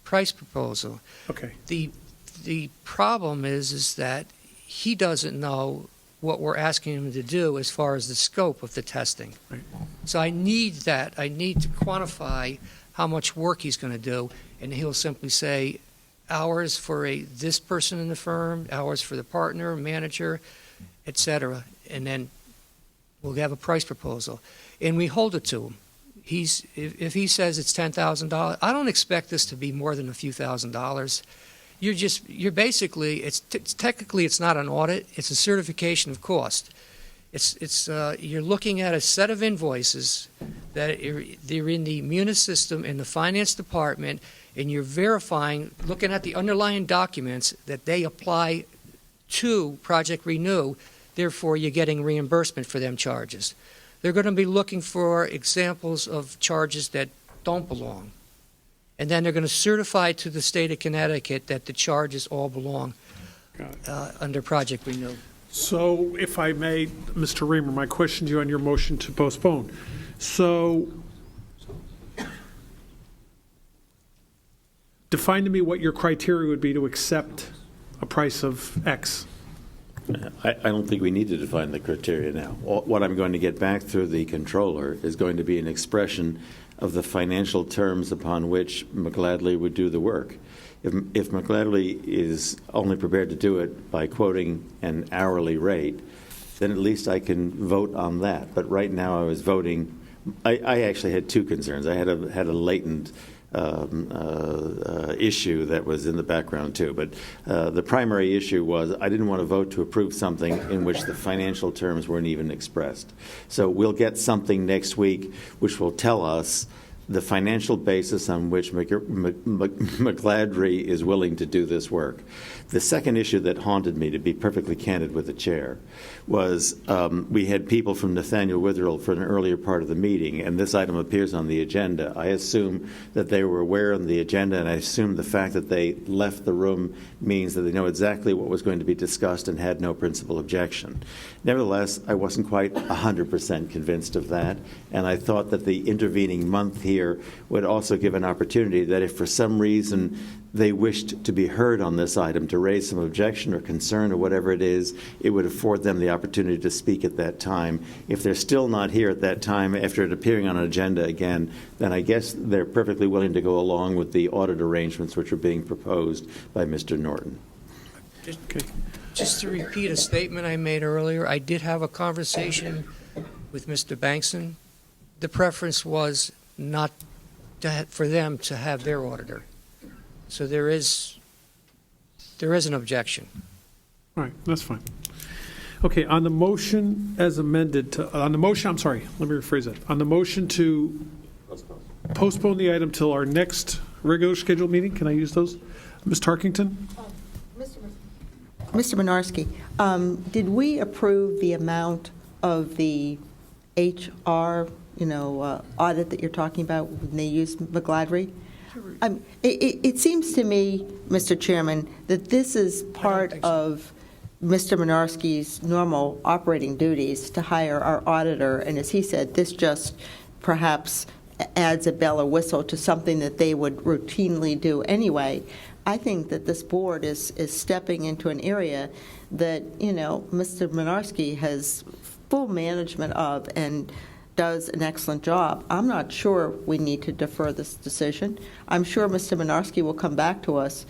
price proposal. Okay. The problem is that he doesn't know what we're asking him to do as far as the scope of the testing. Right. So I need that. I need to quantify how much work he's going to do, and he'll simply say hours for this person in the firm, hours for the partner, manager, et cetera, and then we'll have a price proposal. And we hold it to him. If he says it's $10,000, I don't expect this to be more than a few $1,000s. You're basically, technically it's not an audit, it's a certification of cost. You're looking at a set of invoices that they're in the Munis system in the finance department, and you're verifying, looking at the underlying documents that they apply to Project Renew, therefore you're getting reimbursement for them charges. They're going to be looking for examples of charges that don't belong. And then they're going to certify to the state of Connecticut that the charges all belong under Project Renew. So if I may, Mr. Reamer, my question to you on your motion to postpone. So define to me what your criteria would be to accept a price of X. I don't think we need to define the criteria now. What I'm going to get back through the controller is going to be an expression of the financial terms upon which McGladley would do the work. If McGladley is only prepared to do it by quoting an hourly rate, then at least I can vote on that. But right now I was voting, I actually had two concerns. I had a latent issue that was in the background too. But the primary issue was I didn't want to vote to approve something in which the financial terms weren't even expressed. So we'll get something next week which will tell us the financial basis on which McGladrey is willing to do this work. The second issue that haunted me, to be perfectly candid with the chair, was we had people from Nathaniel Witherell for an earlier part of the meeting, and this item appears on the agenda. I assume that they were aware of the agenda, and I assume the fact that they left the room means that they know exactly what was going to be discussed and had no principal objection. Nevertheless, I wasn't quite 100% convinced of that, and I thought that the intervening month here would also give an opportunity that if for some reason they wished to be heard on this item, to raise some objection or concern or whatever it is, it would afford them the opportunity to speak at that time. If they're still not here at that time after it appearing on an agenda again, then I guess they're perfectly willing to go along with the audit arrangements which are being proposed by Mr. Norton. Just to repeat a statement I made earlier, I did have a conversation with Mr. Bankson. The preference was not for them to have their auditor. So there is an objection. All right, that's fine. Okay, on the motion as amended, on the motion, I'm sorry, let me rephrase that. On the motion to postpone the item till our next regular scheduled meeting, can I use those? Ms. Tarkington? Mr. Minarski, did we approve the amount of the HR, audit that you're talking about when they used McGladrey? It seems to me, Mr. Chairman, that this is part of Mr. Minarski's normal operating duties to hire our auditor, and as he said, this just perhaps adds a bell or whistle to something that they would routinely do anyway. I think that this board is stepping into an area that, Mr. Minarski has full management of and does an excellent job. I'm not sure we need to defer this decision. I'm sure Mr. Minarski will come back to us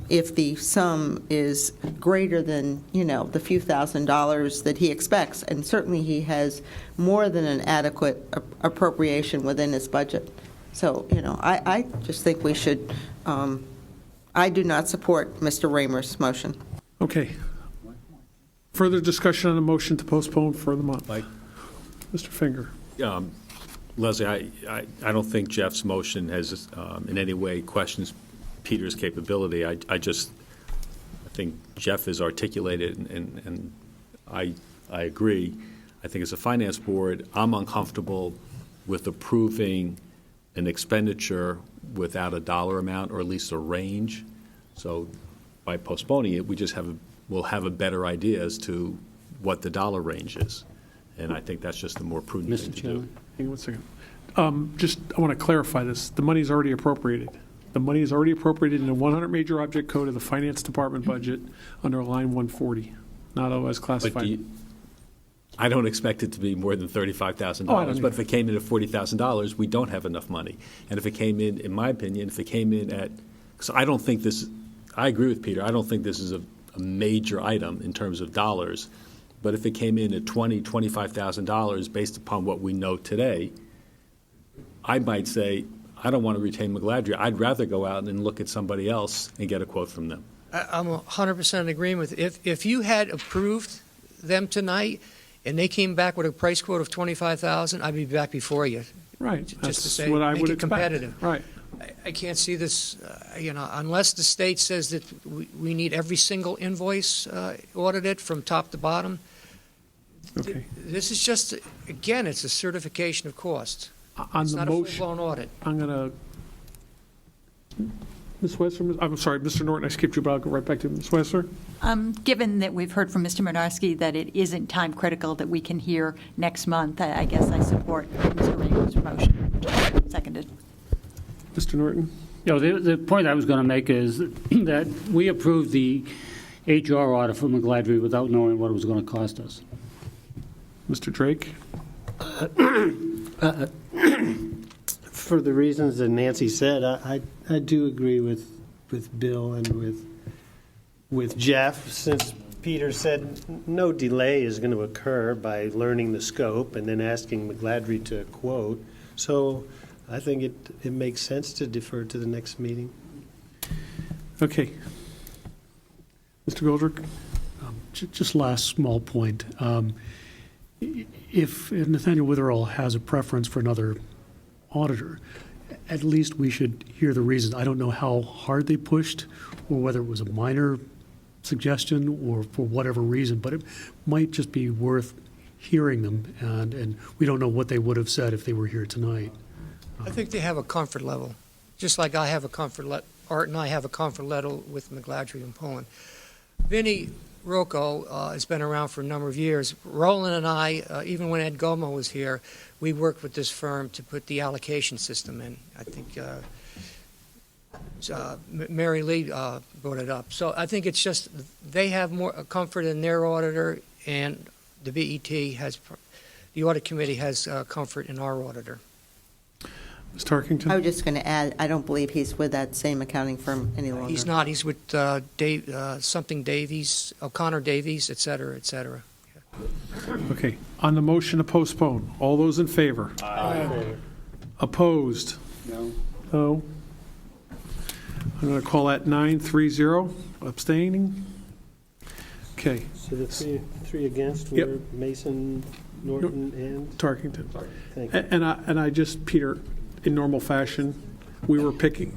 if the sum is greater than, the few $1,000s that he expects. And certainly he has more than an adequate appropriation within his budget. So, I just think we should, I do not support Mr. Raymer's motion. Okay. Further discussion on the motion to postpone for the month. Mr. Finger. Leslie, I don't think Jeff's motion has in any way questions Peter's capability. I think Jeff is articulated, and I agree. I think as a finance board, I'm uncomfortable with approving an expenditure without a dollar amount or at least a range. So by postponing it, we'll have a better idea as to what the dollar range is. And I think that's just the more prudent thing to do. Hang on 1 second. I want to clarify this. The money is already appropriated. The money is already appropriated in the 100 major object code of the finance department budget under line 140. not otherwise But classified. I don't expect it to be more than Oh, I $35,000. don't But if it came in at $40,000, we don't have enough money. And if it came in my opinion, if it came in at, so I don't think this, I agree with Peter, I don't think this is a major item in terms of dollars. But if it came in at $25,000 based upon what we know today, I might say, I don't want to retain McGladrey. I'd rather go out and look at somebody else and get a quote from them. I'm 100% in agreement with it. If you had approved them tonight and they came back with a price quote of $25,000, I'd be back before you. Right, Just that's to say, what I make would it expect. competitive. Right. I can't see this, unless the state says that we need every single invoice audited from top to bottom. Okay. This is just, again, it's a certification of cost. On It's the not a motion, full-blown audit. I'm going to, Ms. Wessler, I'm sorry, Mr. Norton, I skipped you, but I'll go right back to Ms. Wessler. Given that we've heard from Mr. Medarski that it isn't time critical that we can hear next month, I guess I support Mr. Ringo's motion. Seconded. Mr. Norton? The point I was going to make is that we approved the HR audit for McGladrey without knowing what it was going to cost us. Mr. Drake? For the reasons that Nancy said, I do agree with Bill and with Jeff, since Peter said no delay is going to occur by learning the scope and then asking McGladrey to quote. So I think it makes sense to defer to the next meeting. Okay. Mr. Goldrick? Just last small point. If Nathaniel Witherall has a preference for another auditor, at least we should hear the reasons. I don't know how hard they pushed or whether it was a minor suggestion or for whatever reason, but it might just be worth hearing them, and we don't know what they would have said if they were here tonight. I think they have a comfort level, just like I have a comfort level. Art and I have a comfort level with McGladrey and Poland. Vinny Rocco has been around for a number of years. Roland and I, even when Ed Gomo was here, we worked with this firm to put the allocation system in. I think Mary Lee brought it up. So I think it's just they have more comfort in their auditor, and the BET has, the audit committee has comfort in our auditor. Ms. Tarkington? I was just going to add, I don't believe he's with that same accounting firm any longer. He's not. He's with something Davies, O'Connor Davies, et cetera, et cetera. Okay. On the motion to postpone, all those in favor? Aye. Opposed? No. I'm going to call that 9-3-0. Abstaining? Okay. So the three against Yep. were Mason, Norton, and? Tarkington. Thank you. And I just, Peter, in normal fashion, we were picking,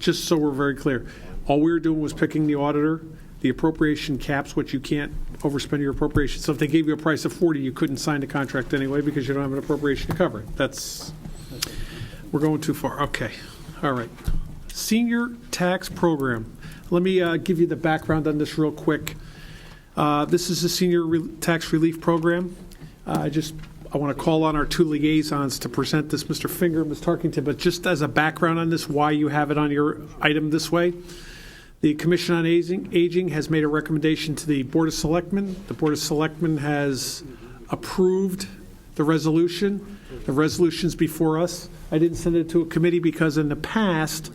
just so we're very clear, all we were doing was picking the auditor. The appropriation caps what you can't overspend your appropriation. So if they gave you a price of 40, you couldn't sign the contract anyway because you don't have an appropriation to cover it. That's, we're going too far. Okay. All right. Senior tax program. Let me give you the background on this real quick. This is a senior tax relief program. I want to call on our two liaisons to present this, Mr. Finger and Ms. Tarkington, but just as a background on this, why you have it on your item this way. The Commission on Aging has made a recommendation to the Board of Selectmen. The Board of Selectmen has approved the resolution. The resolution's before us. I didn't send it to a committee because in the past,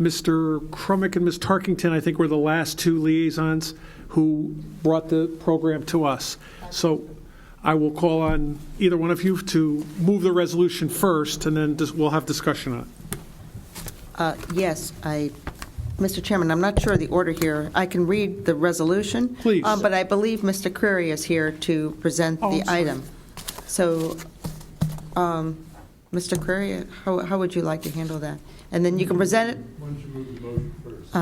Mr. Crumick and Ms. Tarkington, I think, were the last two liaisons who brought the program to us. So I will call on either one of you to move the resolution first, and then we'll have discussion on it. Yes, Mr. Chairman, I'm not sure of the order here. I can read the resolution. Please. But I believe Mr. Creary is here to present the item. So, Mr. Creary, how would you like to handle that? And then you can present it. Why don't you move the motion first?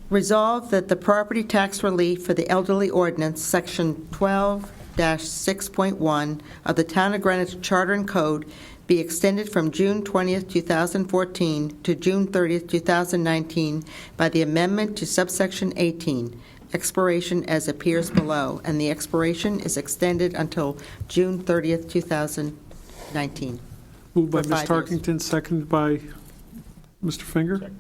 Resolve that the property tax relief for the elderly ordinance, Section 12-6.1 of the Town of Greenwich Charter and Code, be extended from June 20th, 2014 to June 30th, 2019 by the amendment to subsection 18, expiration as appears below, and the expiration is extended until June 30th, 2019. Moved by For Ms. 5 years. Tarkington, seconded by Mr. Finger.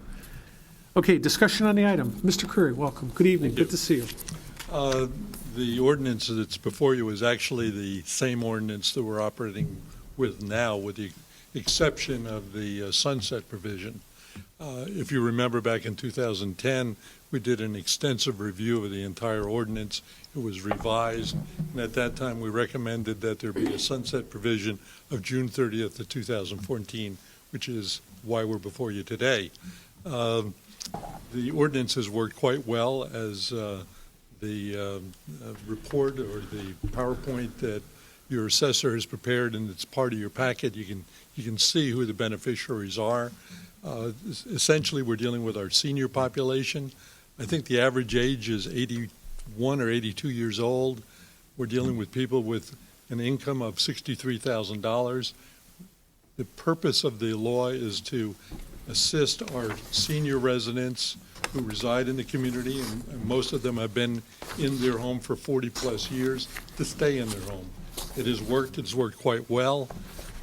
Okay, discussion on the item. Mr. Creary, welcome. Good evening. Good to see you. The ordinance that's before you is actually the same ordinance that we're operating with now, with the exception of the sunset provision. If you remember back in 2010, we did an extensive review of the entire ordinance. It was revised, and at that time we recommended that there be a sunset provision of June 30th of 2014, which is why we're before you today. The ordinance has worked quite well, as the report or the PowerPoint that your assessor has prepared, and it's part of your packet. You can see who the beneficiaries are. Essentially, we're dealing with our senior population. I think the average age is 81 or 82 years old. We're dealing with people with an income of $63,000. The purpose of the law is to assist our senior residents who reside in the community, and most of them have been in their home for 40-plus years, to stay in their home. It has worked. It's worked quite well.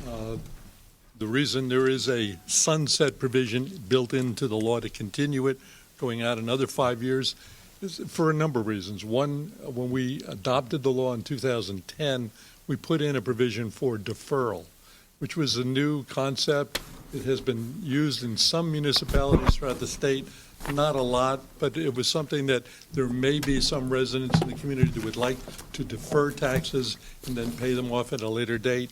The reason there is a sunset provision built into the law to continue it, going out another 5 years, is for a number of reasons. One, when we adopted the law in 2010, we put in a provision for deferral, which was a new concept. It has been used in some municipalities throughout the state, not a lot, but it was something that there may be some residents in the community that would like to defer taxes and then pay them off at a later date.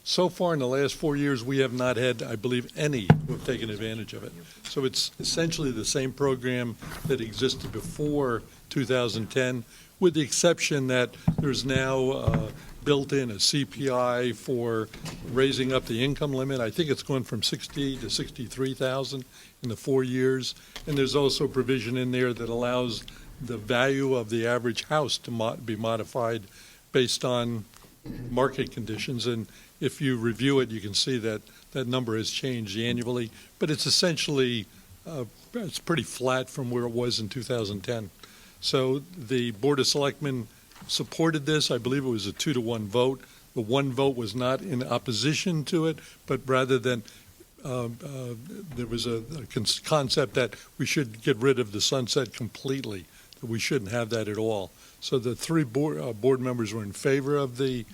So far in the last 4 years, we have not had, I believe, any who have taken advantage of it. So it's essentially the same program that existed before 2010, with the exception that there's now built in a CPI for raising up the income limit. I think it's gone from 60 to 63,000 in the 4 years. And there's also provision in there that allows the value of the average house to be modified based on market conditions. And if you review it, you can see that that number has changed annually, but it's essentially it's pretty flat from where it was in 2010. So the Board of Selectmen supported this. I believe it was a 2-to-1 vote. The one vote was not in opposition to it, but rather than there was a concept that we should get rid of the sunset completely, that we shouldn't have that at all. So the three board members were in favor of the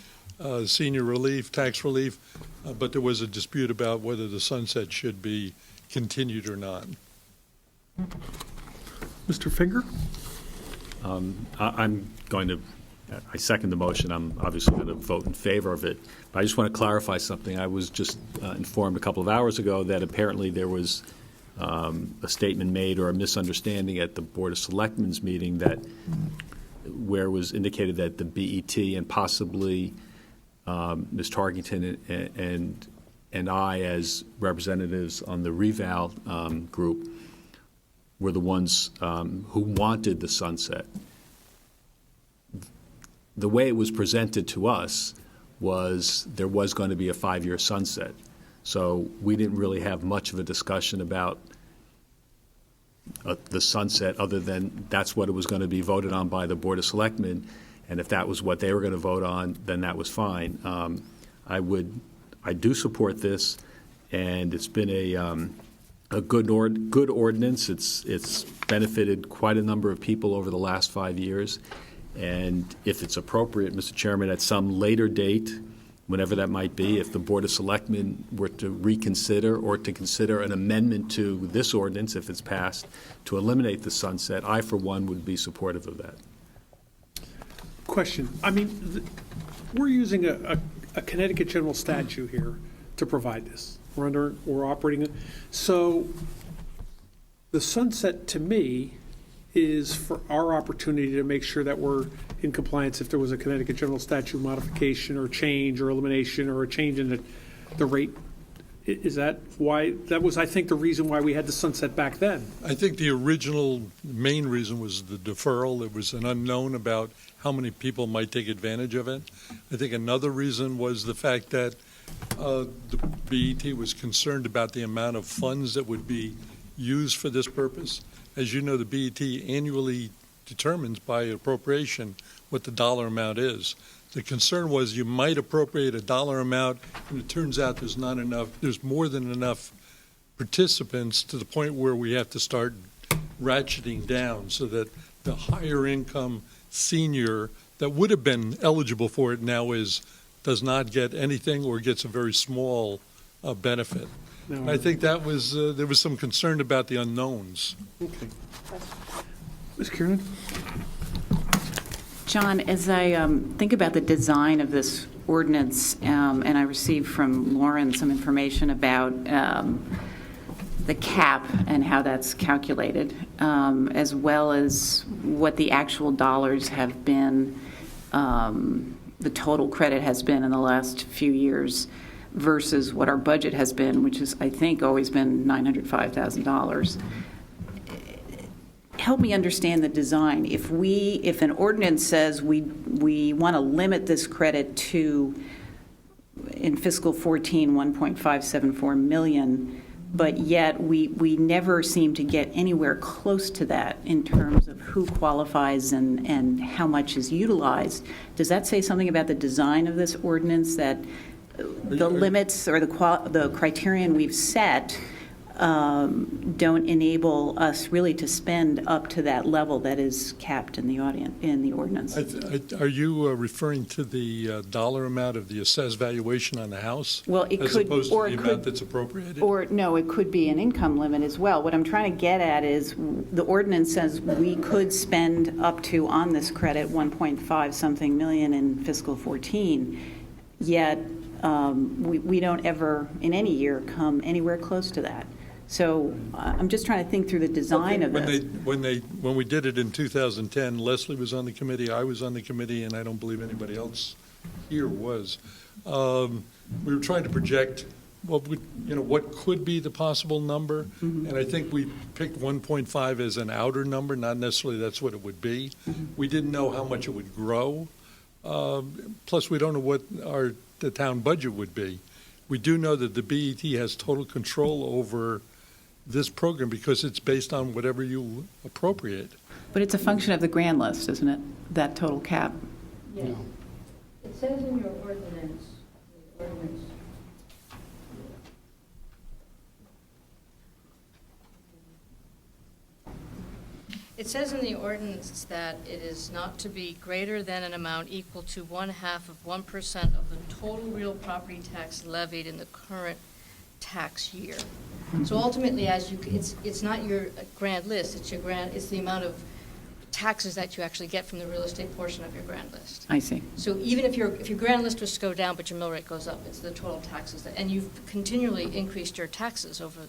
senior relief, tax relief, but there was a dispute about whether the sunset should be continued or not. Mr. Finger? I second the motion. I'm obviously going to vote in favor of it. But I just want to clarify something. I was just informed a couple of hours ago that apparently there was a statement made or a misunderstanding at the Board of Selectmen's meeting where it was indicated that the BET and possibly Ms. Tarkington and I, as representatives on the Reval group, were the ones who wanted the sunset. The way it was presented to us was there was going to be a 5-year sunset. So we didn't really have much of a discussion about the sunset other than that's what it was going to be voted on by the Board of Selectmen. And if that was what they were going to vote on, then that was fine. I do support this, and it's been a good ordinance. It's benefited quite a number of people over the last 5 years. And if it's appropriate, Mr. Chairman, at some later date, whenever that might be, if the Board of Selectmen were to reconsider or to consider an amendment to this ordinance, if it's passed, to eliminate the sunset, I, for one, would be supportive of that. Question. I mean, we're using a Connecticut general statute here to provide this. We're operating it. So the sunset, to me, is for our opportunity to make sure that we're in compliance if there was a Connecticut general statute modification or change or elimination or a change in the rate. Is that why? That was, I think, the reason why we had the sunset back then. I think the original main reason was the deferral. There was an unknown about how many people might take advantage of it. I think another reason was the fact that the BET was concerned about the amount of funds that would be used for this purpose. As you know, the BET annually determines by appropriation what the dollar amount is. The concern was you might appropriate a dollar amount, and it turns out there's more than enough participants to the point where we have to start ratcheting down so that the higher income senior that would have been eligible for it now does not get anything or gets a very small benefit. I think that was there was some concern about the unknowns. Okay. Ms. Kieran? John, as I think about the design of this ordinance, and I received from Lauren some information about the cap and how that's calculated, as well as what the actual dollars have been, the total credit has been in the last few years versus what our budget has been, which is, I think, always been $905,000. Help me understand the design. If an ordinance says we want to limit this credit to, in fiscal 14, 1.574 million, but yet we never seem to get anywhere close to that in terms of who qualifies and how much is utilized, does that say something about the design of this ordinance, that the limits or the criterion we've set don't enable us really to spend up to that level that is capped in the ordinance? Are you referring to the dollar amount of the assessed valuation on the house? Well, it as could, opposed or to the it amount could, that's appropriated? or no, it could be an income limit as well. What I'm trying to get at is the ordinance says we could spend up to on this credit 1.5 something million in fiscal 14, yet we don't ever in any year come anywhere close to that. So I'm just trying to think through the design of this. When we did it in 2010, Leslie was on the committee, I was on the committee, and I don't believe anybody else here was. We were trying to project what could be the possible number, and I think we picked 1.5 as an outer number, not necessarily that's what it would be. We didn't know how much it would grow. Plus, we don't know what the town budget would be. We do know that the BET has total control over this program because it's based on whatever you appropriate. But it's a function of the grand list, isn't it? That total cap. Yes. It says in your ordinance, it says in the ordinance that it is not to be greater than an amount equal to 1/2 of 1% of the total real property tax levied in the current tax year. So ultimately, it's not your grand list, it's the amount of taxes that you actually get from the real estate portion of your grand list. I see. So even if your grand list was to go down, but your mill rate goes up, it's the total taxes and you've continually increased your taxes over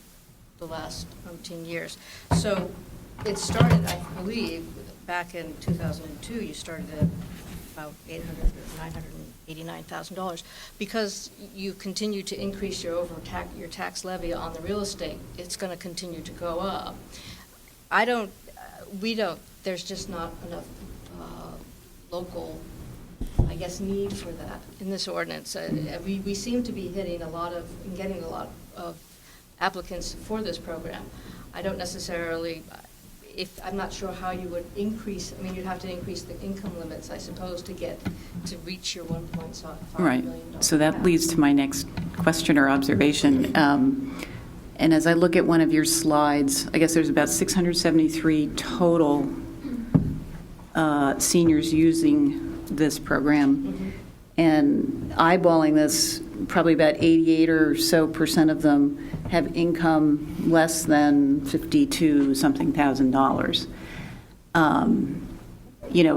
the last 15 years. So it started, I believe, back in 2002, you started at about $989,000. Because you continue to increase your tax levy on the real estate, it's going to continue to go up. There's just not enough local, I guess, need for that in this ordinance. We seem to be getting a lot of applicants for this program. I don't necessarily, I'm not sure how you would increase, you'd have to increase the income limits, I suppose, to reach your $1.5 Right. million. So that leads to my next question or observation. And as I look at one of your slides, I guess there's about 673 total seniors using this program. Mm-hmm. And eyeballing this, probably about 88 or so % of them have income less than $52-something thousand.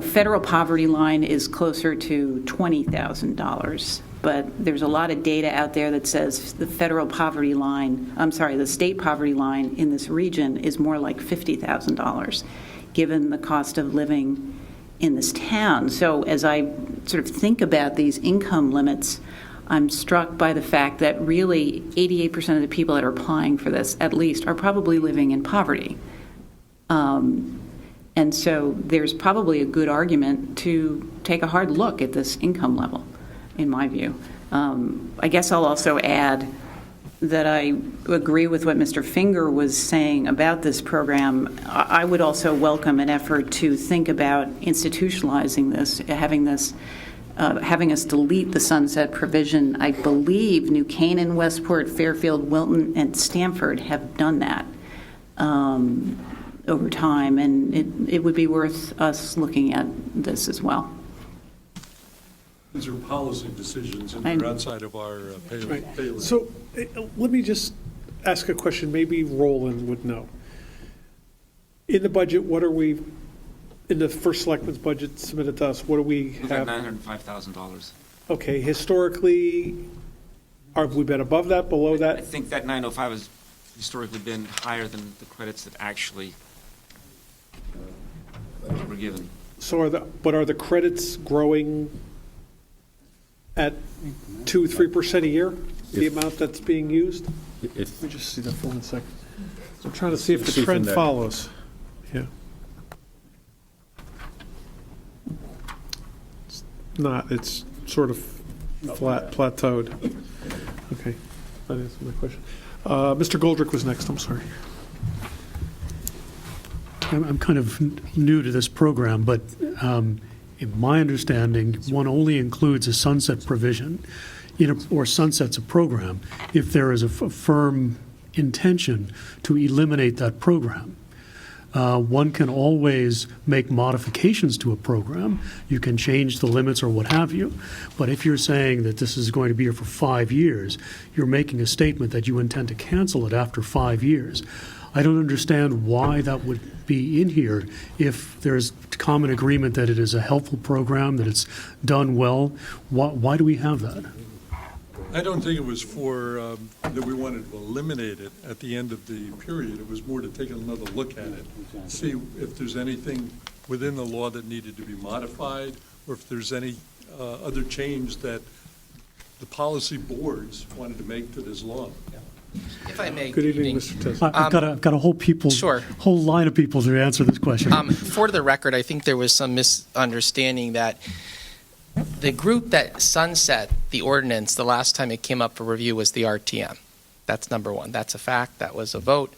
Federal poverty line is closer to $20,000, but there's a lot of data out there that says the the state poverty line in this region is more like $50,000, given the cost of living in this town. So as I sort of think about these income limits, I'm struck by the fact that really 88% of the people that are applying for this, at least, are probably living in poverty. And so there's probably a good argument to take a hard look at this income level, in my view. I guess I'll also add that I agree with what Mr. Finger was saying about this program. I would also welcome an effort to think about institutionalizing this, having us delete the sunset provision. I believe New Canaan, Westport, Fairfield, Wilton, and Stamford have done that. over time, and it would be worth us looking at this as well. These are policy decisions, and they're outside of our pay. So let me just ask a question, maybe Roland would know. In the budget, what are we, in the first selectmen's budget submitted to us, what do we have? $905,000. Okay, historically, have we been above that, below I that? think that 905 has historically been higher than the credits that actually were given. So are the credits growing at 2-3% a year, the amount that's being used? If, Let me just see that for 1 second. I'm trying to see if See the from trend that- follows. Yeah. It's not, it's sort of plateaued. Okay, that answers my question. Mr. Goldrick was next, I'm sorry. I'm kind of new to this program, but in my understanding, one only includes a sunset provision or sunsets a program if there is a firm intention to eliminate that program. One can always make modifications to a program. You can change the limits or what have you. But if you're saying that this is going to be here for 5 years, you're making a statement that you intend to cancel it after 5 years. I don't understand why that would be in here if there's common agreement that it is a helpful program, that it's done well. Why do we have that? I don't think it was for, that we wanted to eliminate it at the end of the period. It was more to take another look at it, see if there's anything within the law that needed to be modified, or if there's any other change that the policy boards wanted to make to this law. If I may. Good evening, Mr. Tesler. I've got a whole line of people to answer this question. For the record, I think there was some misunderstanding that the group that sunset the ordinance the last time it came up for review was the RTM. That's number one. That's a fact. That was a vote.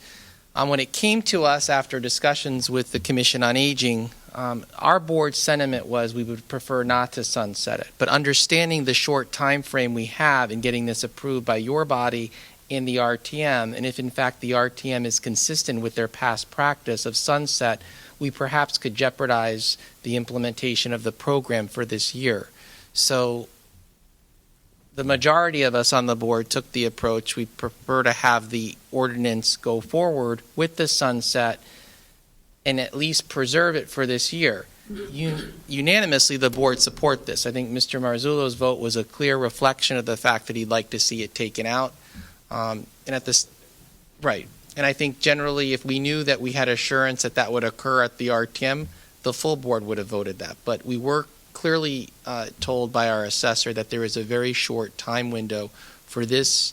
When it came to us after discussions with the Commission on Aging, our board's sentiment was we would prefer not to sunset it. But understanding the short time frame we have in getting this approved by your body in the RTM, and if in fact the RTM is consistent with their past practice of sunset, we perhaps could jeopardize the implementation of the program for this year. So the majority of us on the board took the approach we prefer to have the ordinance go forward with the sunset and at least preserve it for this year. Unanimously, the board support this. I think Mr. Marzullo's vote was a clear reflection of the fact that he'd like to see it taken out. And I think generally if we knew that we had assurance that that would occur at the RTM, the full board would have voted that. But we were clearly told by our assessor that there is a very short time window for this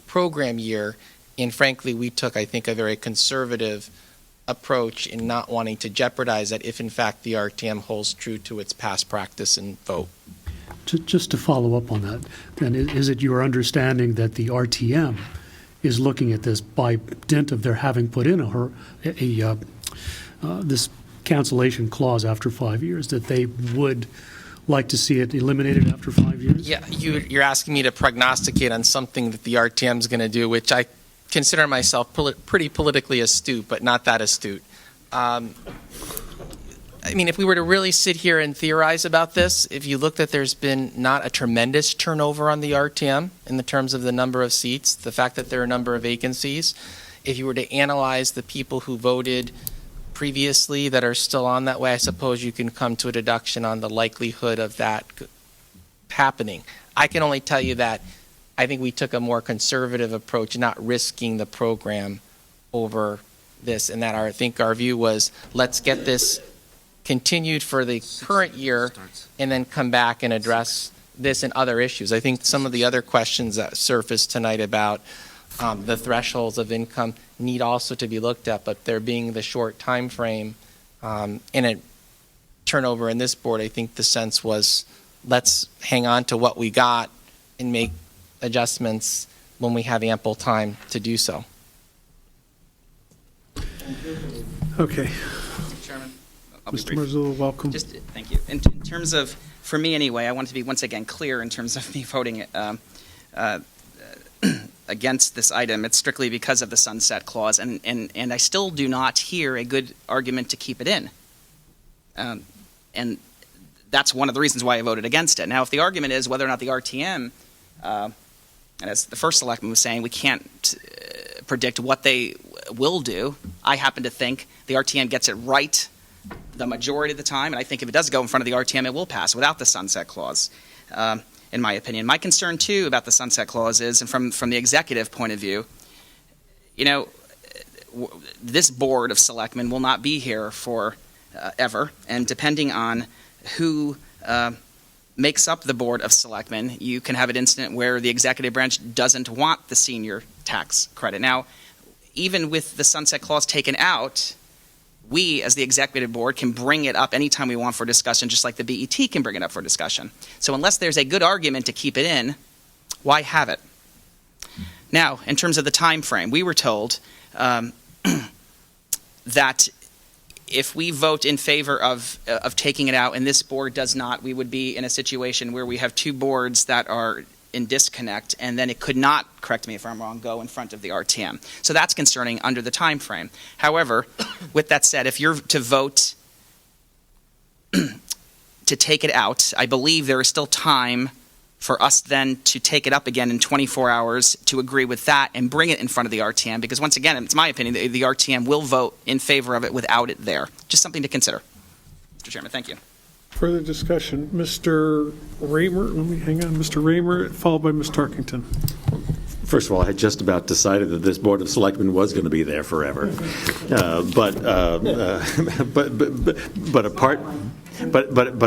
program year. And frankly, we took, I think, a very conservative approach in not wanting to jeopardize that if in fact the RTM holds true to its past practice and vote. Just to follow up on that, then, is it your understanding that the RTM is looking at this by dint of their having put in this cancellation clause after 5 years, that they would like to see it eliminated after 5 years? Yeah, you're asking me to prognosticate on something that the RTM is going to do, which I consider myself pretty politically astute, but not that astute. I mean, if we were to really sit here and theorize about this, if you look that there's been not a tremendous turnover on the RTM in the terms of the number of seats, the fact that there are a number of vacancies, if you were to analyze the people who voted previously that are still on that way, I suppose you can come to a deduction on the likelihood of that happening. I can only tell you that I think we took a more conservative approach, not risking the program over this, and that I think our view was let's get this continued for the current year and then come back and address this and other issues. I think some of the other questions that surfaced tonight about the thresholds of income need also to be looked at, but there being the short time frame and a turnover in this board, I think the sense was let's hang on to what we got and make adjustments when we have ample time to do so. Okay. Chairman, Mr. Marzullo, welcome. Thank you. In terms of, for me anyway, I want to be once again clear in terms of me voting against this item, it's strictly because of the sunset clause, and I still do not hear a good argument to keep it in. And that's one of the reasons why I voted against it. Now, if the argument is whether or not the RTM, and as the first selectman was saying, we can't predict what they will do, I happen to think the RTM gets it right the majority of the time, and I think if it does go in front of the RTM, it will pass without the sunset clause, in my opinion. My concern, too, about the sunset clause is, and from the executive point of view, this board of selectmen will not be here for ever, and depending on who makes up the board of selectmen, you can have an incident where the executive branch doesn't want the senior tax credit. Now, even with the sunset clause taken out, we, as the executive board, can bring it up anytime we want for discussion, just like the BET can bring it up for discussion. So unless there's a good argument to keep it in, why have it? Now, in terms of the time frame, we were told that if we vote in favor of taking it out and this board does not, we would be in a situation where we have two boards that are in disconnect, and then it could not, correct me if I'm wrong, go in front of the RTM. So that's concerning under the time frame. However, with that said, if you're to vote to take it out, I believe there is still time for us then to take it up again in 24 hours to agree with that and bring it in front of the RTM, because once again, it's my opinion, the RTM will vote in favor of it without it there. Just something to consider. Mr. Chairman, thank you. Further discussion. Mr. Raymer, let me hang on. Mr. Raymer, followed by Ms. Tarkington. First of all, I had just about decided that this Board of Selectmen was going to be there forever. But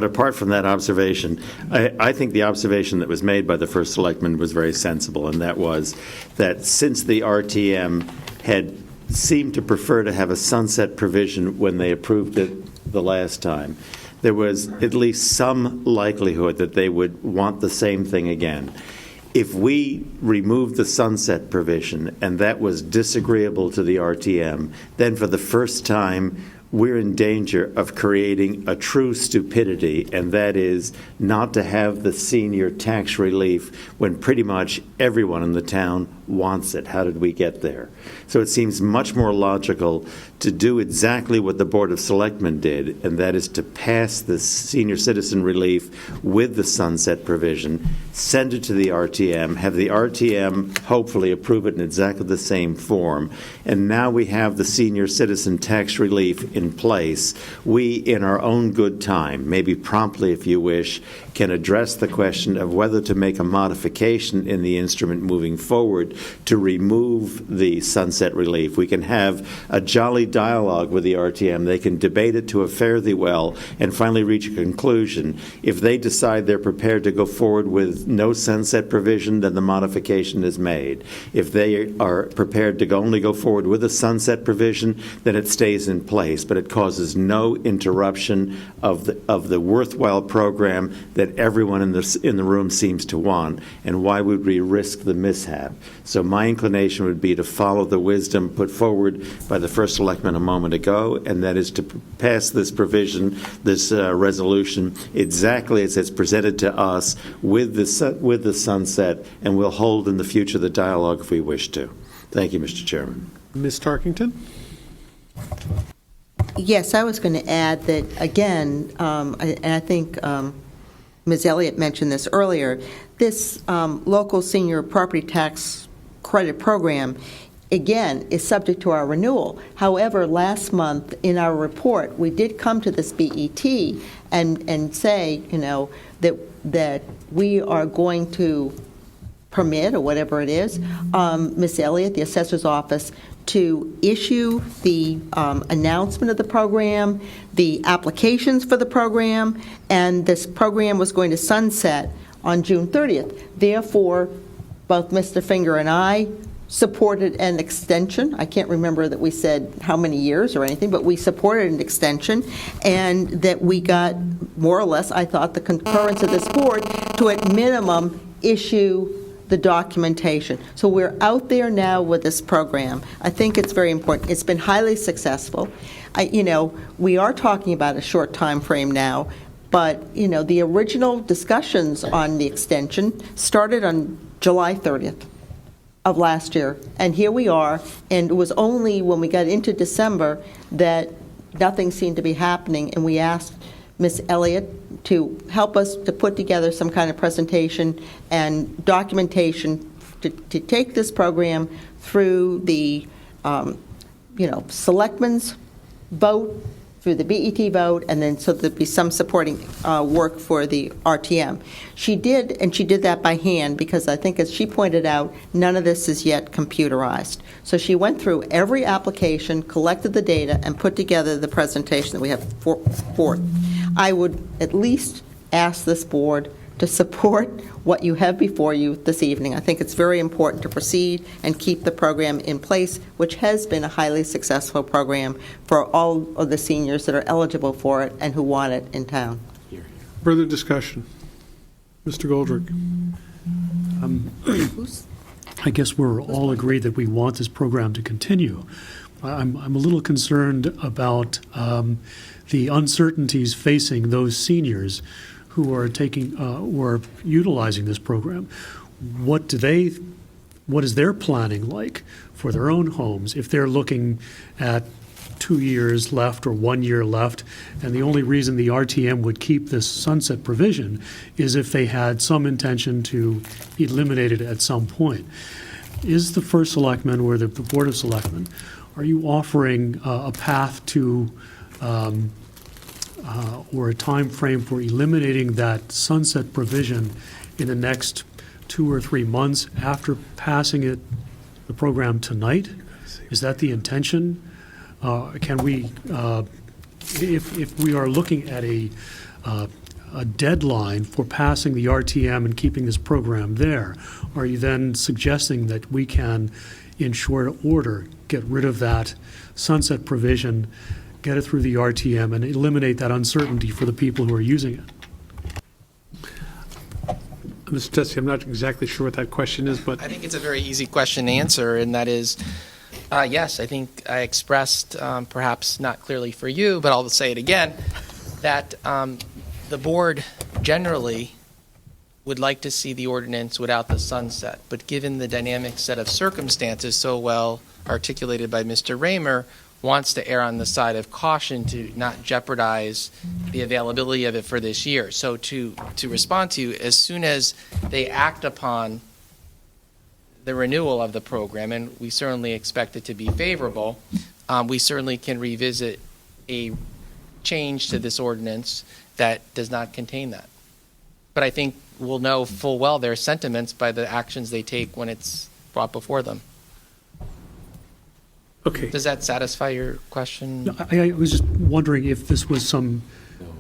apart from that observation, I think the observation that was made by the first selectman was very sensible, and that was that since the RTM had seemed to prefer to have a sunset provision when they approved it the last time, there was at least some likelihood that they would want the same thing again. If we removed the sunset provision and that was disagreeable to the RTM, then for the first time, we're in danger of creating a true stupidity, and that is not to have the senior tax relief when pretty much everyone in the town wants it. How did we get there? So it seems much more logical to do exactly what the Board of Selectmen did, and that is to pass the senior citizen relief with the sunset provision, send it to the RTM, have the RTM hopefully approve it in exactly the same form, and now we have the senior citizen tax relief in place. We, in our own good time, maybe promptly if you wish, can address the question of whether to make a modification in the instrument moving forward to remove the sunset relief. We can have a jolly dialogue with the RTM. They can debate it to a fare thee well and finally reach a conclusion. If they decide they're prepared to go forward with no sunset provision, then the modification is made. If they are prepared to only go forward with a sunset provision, then it stays in place, but it causes no interruption of the worthwhile program that everyone in the room seems to want. And why would we risk the mishap? So my inclination would be to follow the wisdom put forward by the first selectman a moment ago, and that is to pass this provision, this resolution, exactly as it's presented to us with the sunset, and we'll hold in the future the dialogue if we wish to. Thank you, Mr. Chairman. Ms. Tarkington? Yes, I was going to add that, again, and I think Ms. Elliott mentioned this earlier, this local senior property tax credit program, again, is subject to our renewal. However, last month in our report, we did come to this BET and say, that we are going to permit, or whatever it is, Ms. Elliott, the assessor's office, to issue the announcement of the program, the applications for the program, and this program was going to sunset on June 30th. Therefore, both Mr. Finger and I supported an extension. I can't remember that we said how many years or anything, but we supported an extension, and that we got, more or less, I thought, the concurrence of this board to, at minimum, issue the documentation. So we're out there now with this program. I think it's very important. It's been highly successful. We are talking about a short time frame now, but, the original discussions on the extension started on July 30th of last year. And here we are, and it was only when we got into December that nothing seemed to be happening, and we asked Ms. Elliott to help us to put together some kind of presentation and documentation to take this program through the, selectmen's vote, through the BET vote, and then so there'd be some supporting work for the RTM. She did, and she did that by hand because I think, as she pointed out, none of this is yet computerized. So she went through every application, collected the data, and put together the presentation that we have forth. I would at least ask this board to support what you have before you this evening. I think it's very important to proceed and keep the program in place, which has been a highly successful program for all of the seniors that are eligible for it and who want it in town. Further discussion? Mr. Goldrick? I guess we're all agreed that we want this program to continue. I'm a little concerned about the uncertainties facing those seniors who are utilizing this program. What is their planning like for their own homes if they're looking at 2 years left or 1 year left, and the only reason the RTM would keep this sunset provision is if they had some intention to eliminate it at some point? Is the first selectman or the Board of Selectmen, are you offering a path to or a time frame for eliminating that sunset provision in the next 2 or 3 months after passing the program tonight? Is that the intention? Can we, if we are looking at a deadline for passing the RTM and keeping this program there, are you then suggesting that we can, in short order, get rid of that sunset provision, get it through the RTM, and eliminate that uncertainty for the people who are using it? Mr. Tessie, I'm not exactly sure what that question is, but I think it's a very easy question to answer, and that is, yes, I think I expressed, perhaps not clearly for you, but I'll say it again, that the board generally would like to see the ordinance without the sunset, but given the dynamic set of circumstances so well articulated by Mr. Raymer, wants to err on the side of caution to not jeopardize the availability of it for this year. So to respond to you, as soon as they act upon the renewal of the program, and we certainly expect it to be favorable, we certainly can revisit a change to this ordinance that does not contain that. But I think we'll know full well their sentiments by the actions they take when it's brought before them. okay. Does that satisfy your question? I was just wondering if this was some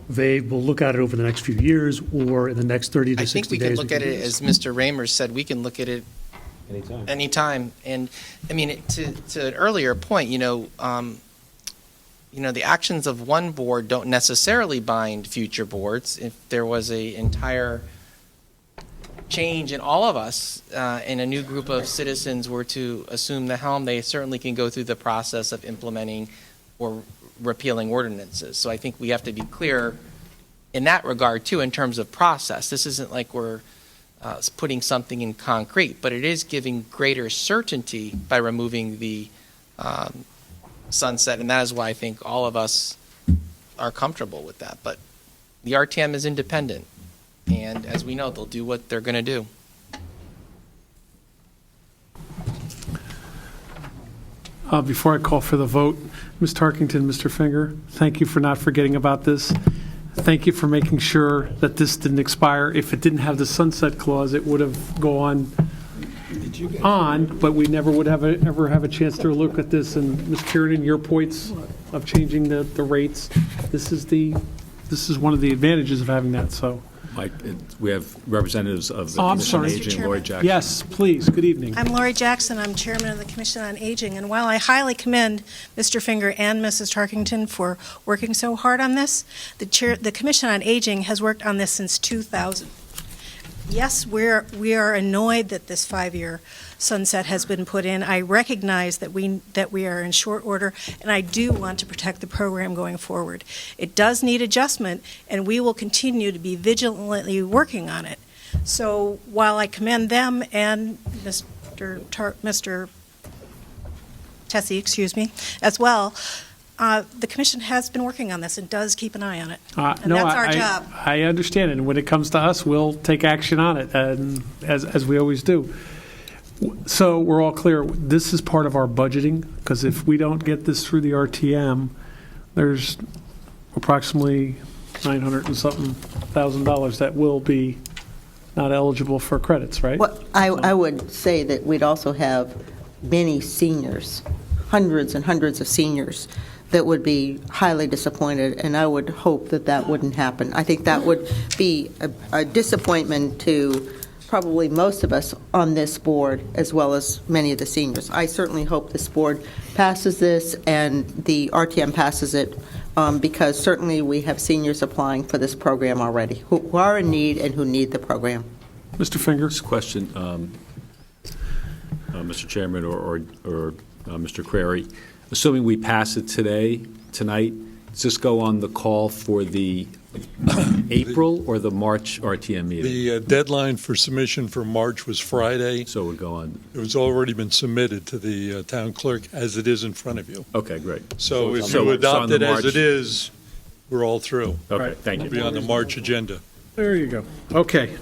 vague, we'll look at it over the next few years, or in the next 30 to 60 days. I think we can look at it, as Mr. Raymer said, we can look at it anytime. And I mean, to an earlier point, the actions of one board don't necessarily bind future boards. If there was an entire change in all of us and a new group of citizens were to assume the helm, they certainly can go through the process of implementing or repealing ordinances. So I think we have to be clear in that regard, too, in terms of process. This isn't like we're putting something in concrete, but it is giving greater certainty by removing the sunset, and that is why I think all of us are comfortable with that. But the RTM is independent, and as we know, they'll do what they're going to do. Before I call for the vote, Ms. Tarkington, Mr. Finger, thank you for not forgetting about this. Thank you for making sure that this didn't expire. If it didn't have the sunset clause, it would have gone on, but we never would ever have a chance to look at this. And Ms. Kiernan, your points of changing the rates, this is one of the advantages of having that. So, Mike, we have representatives of the I'm Commission on sorry. Aging, Lori Jackson. Yes, please. Good evening. I'm Lori Jackson. I'm chairman of the Commission on Aging. And while I highly commend Mr. Finger and Mrs. Tarkington for working so hard on this, the Commission on Aging has worked on this since 2000. Yes, we are annoyed that this 5-year sunset has been put in. I recognize that we are in short order, and I do want to protect the program going forward. It does need adjustment, and we will continue to be vigilantly working on it. So while I commend them and Mr. Tessie, excuse me, as well, the commission has been working on this and does keep an eye on it. And that's our job. I understand, and when it comes to us, we'll take action on it, and as we always do. So we're all clear, this is part of our budgeting, because if we don't get this through the RTM, there's approximately $900 and something thousand that will be not eligible for credits, right? Well, I would say that we'd also have many seniors, hundreds and hundreds of seniors, that would be highly disappointed, and I would hope that that wouldn't happen. I think that would be a disappointment to probably most of us on this board, as well as many of the seniors. I certainly hope this board passes this and the RTM passes it, because certainly we have seniors applying for this program already who are in need and who need the program. Mr. Finger? This question, Mr. Chairman or Mr. Crary, assuming we pass it tonight, does this go on the call for the April or the March RTM meeting? The deadline for submission for March was Friday. So it would go on. It was already been submitted to the town clerk as it is in front of you. Okay, great. So if it's you on adopt the it as March- it is, we're all through. Okay, thank you. It'll be on the March agenda. There you go. Okay.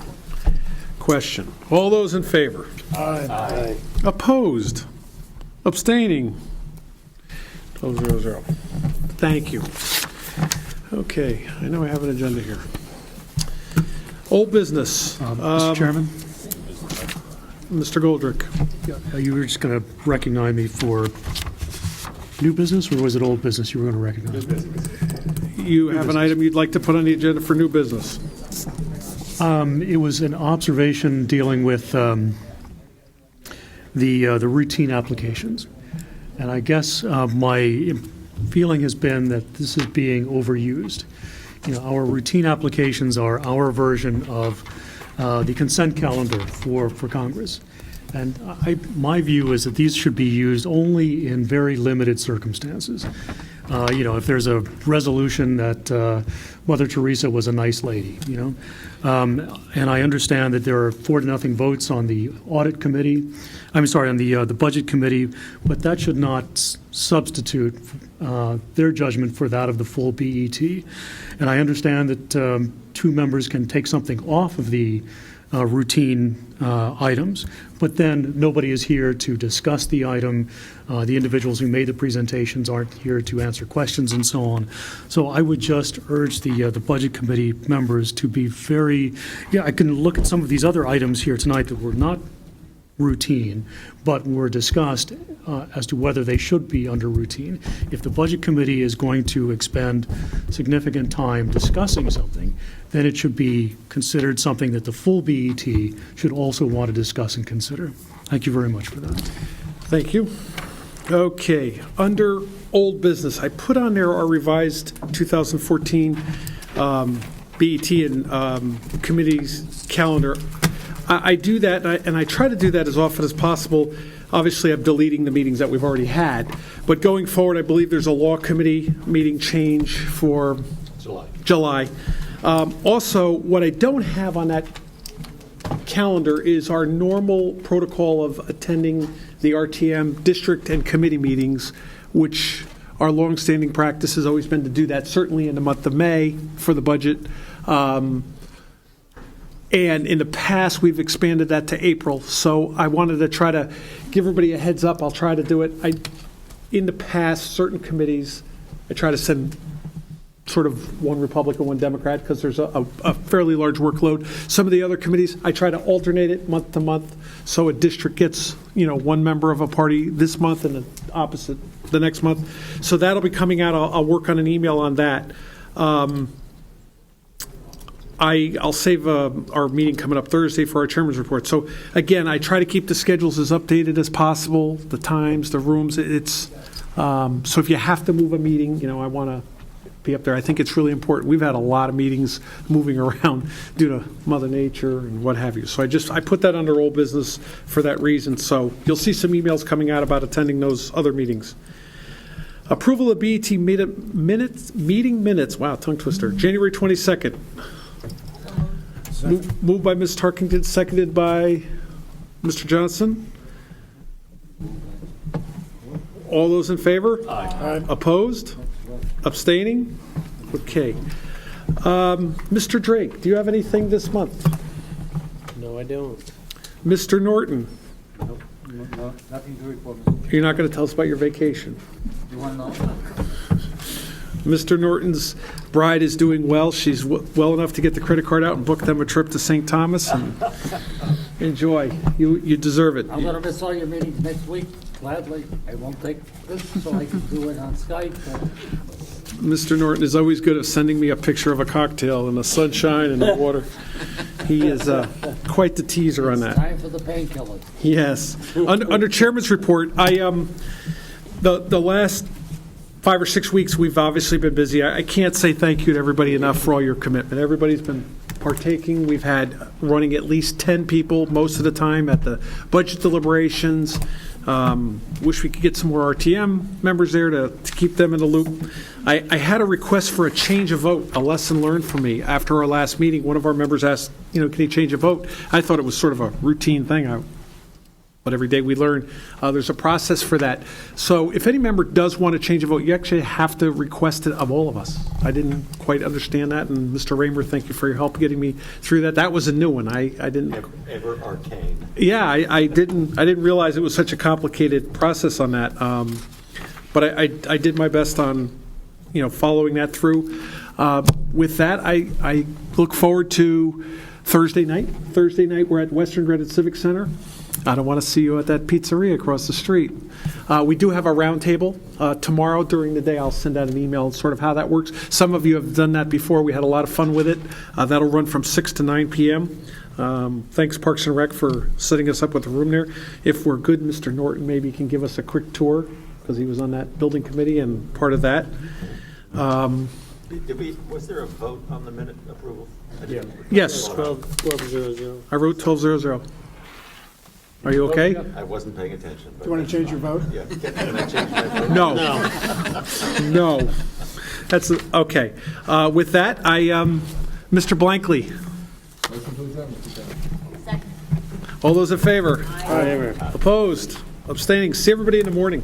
Question. All those in favor? Aye. Opposed? Abstaining? 12-0-0. Thank you. Okay, I know I have an agenda here. Old business. Mr. Chairman? Mr. Goldrick. You were just going to recognize me for new business, or was it old business you were going to recognize? You have an item you'd like to put on the agenda for new business? It was an observation dealing with the routine applications. And I guess my feeling has been that this is being overused. Our routine applications are our version of the consent calendar for Congress. And my view is that these should be used only in very limited circumstances. If there's a resolution that Mother Teresa was a nice lady, and I understand that there are 4-0 votes on the audit committee, on the budget committee, but that should not substitute their judgment for that of the full BET. And I understand that 2 members can take something off of the routine items, but then nobody is here to discuss the item. The individuals who made the presentations aren't here to answer questions and so on. So I would just urge the Budget Committee members to be very, I can look at some of these other items here tonight that were not routine, but were discussed as to whether they should be under routine. If the Budget Committee is going to expend significant time discussing something, then it should be considered something that the full BET should also want to discuss and consider. Thank you very much for that. Thank you. Okay, under old business, I put on there our revised 2014 BET and committee's calendar. I do that, and I try to do that as often as possible. Obviously, I'm deleting the meetings that we've already had. But going forward, I believe there's a law committee meeting change for July. Also, what I don't have on that calendar is our normal protocol of attending the RTM district and committee meetings, which our longstanding practice has always been to do that, certainly in the month of May for the budget. And in the past, we've expanded that to April. So I wanted to try to give everybody a heads up. I'll try to do it. In the past, certain committees, I try to send sort of one Republican, one Democrat, because there's a fairly large workload. Some of the other committees, I try to alternate it month to month. So a district gets, one member of a party this month and the opposite the next month. So that'll be coming out. I'll work on an email on that. I'll save our meeting coming up Thursday for our chairman's report. So again, I try to keep the schedules as updated as possible, the times, the rooms. So if you have to move a meeting, I want to be up there. I think it's really important. We've had a lot of meetings moving around due to Mother Nature and what have you. So I put that under old business for that reason. So you'll see some emails coming out about attending those other meetings. Approval of BET meeting minutes. Wow, tongue twister. January 22nd. Moved by Ms. Tarkington, seconded by Mr. Johnson. All those in favor? Aye. Opposed? Abstaining? Okay. Mr. Drake, do you have anything this month? No, I don't. Mr. Norton, No, nothing to report. you're not going to tell us about your vacation. You want to know? Mr. Norton's bride is doing well. She's well enough to get the credit card out and book them a trip to St. Thomas. And enjoy. You deserve it. I'm going to miss all your meetings next week, gladly. I won't take this, so I can do it on Skype. Mr. Norton is always good at sending me a picture of a cocktail in the sunshine and the water. He is quite the teaser on that. Time for the painkillers. Yes. Under Chairman's report, the last 5 or 6 weeks, we've obviously been busy. I can't say thank you to everybody enough for all your commitment. Everybody's been partaking. We've had running at least 10 people most of the time at the budget deliberations. Wish we could get some more RTM members there to keep them in the loop. I had a request for a change of vote, a lesson learned from me. After our last meeting, one of our members asked, can he change a vote? I thought it was sort of a routine thing. But every day we learn there's a process for that. So if any member does want to change a vote, you actually have to request it of all of us. I didn't quite understand that, and Mr. Raymer, thank you for your help getting me through that. That was a new one. I didn't. Ever arcane. Yeah, I didn't realize it was such a complicated process on that. But I did my best on following that through. With that, I look forward to Thursday night. Thursday night we're at Western Granite Civic Center. I don't want to see you at that pizzeria across the street. We do have a roundtable tomorrow during the day. I'll send out an email sort of how that works. Some of you have done that before. We had a lot of fun with it. That'll run from 6 to 9 p.m. Thanks, Parks and Rec, for setting us up with the room there. If we're good, Mr. Norton maybe can give us a quick tour because he was on that building committee and part of that. Was there a vote on the minute approval? Yes. 1200. I wrote 1200. Are you okay? I wasn't paying attention. Do you want to change your vote? Yeah. Can I change my vote? No. No. That's okay. With that, Mr. Blankley. All those in favor? Aye. Opposed? Abstaining? See everybody in the morning.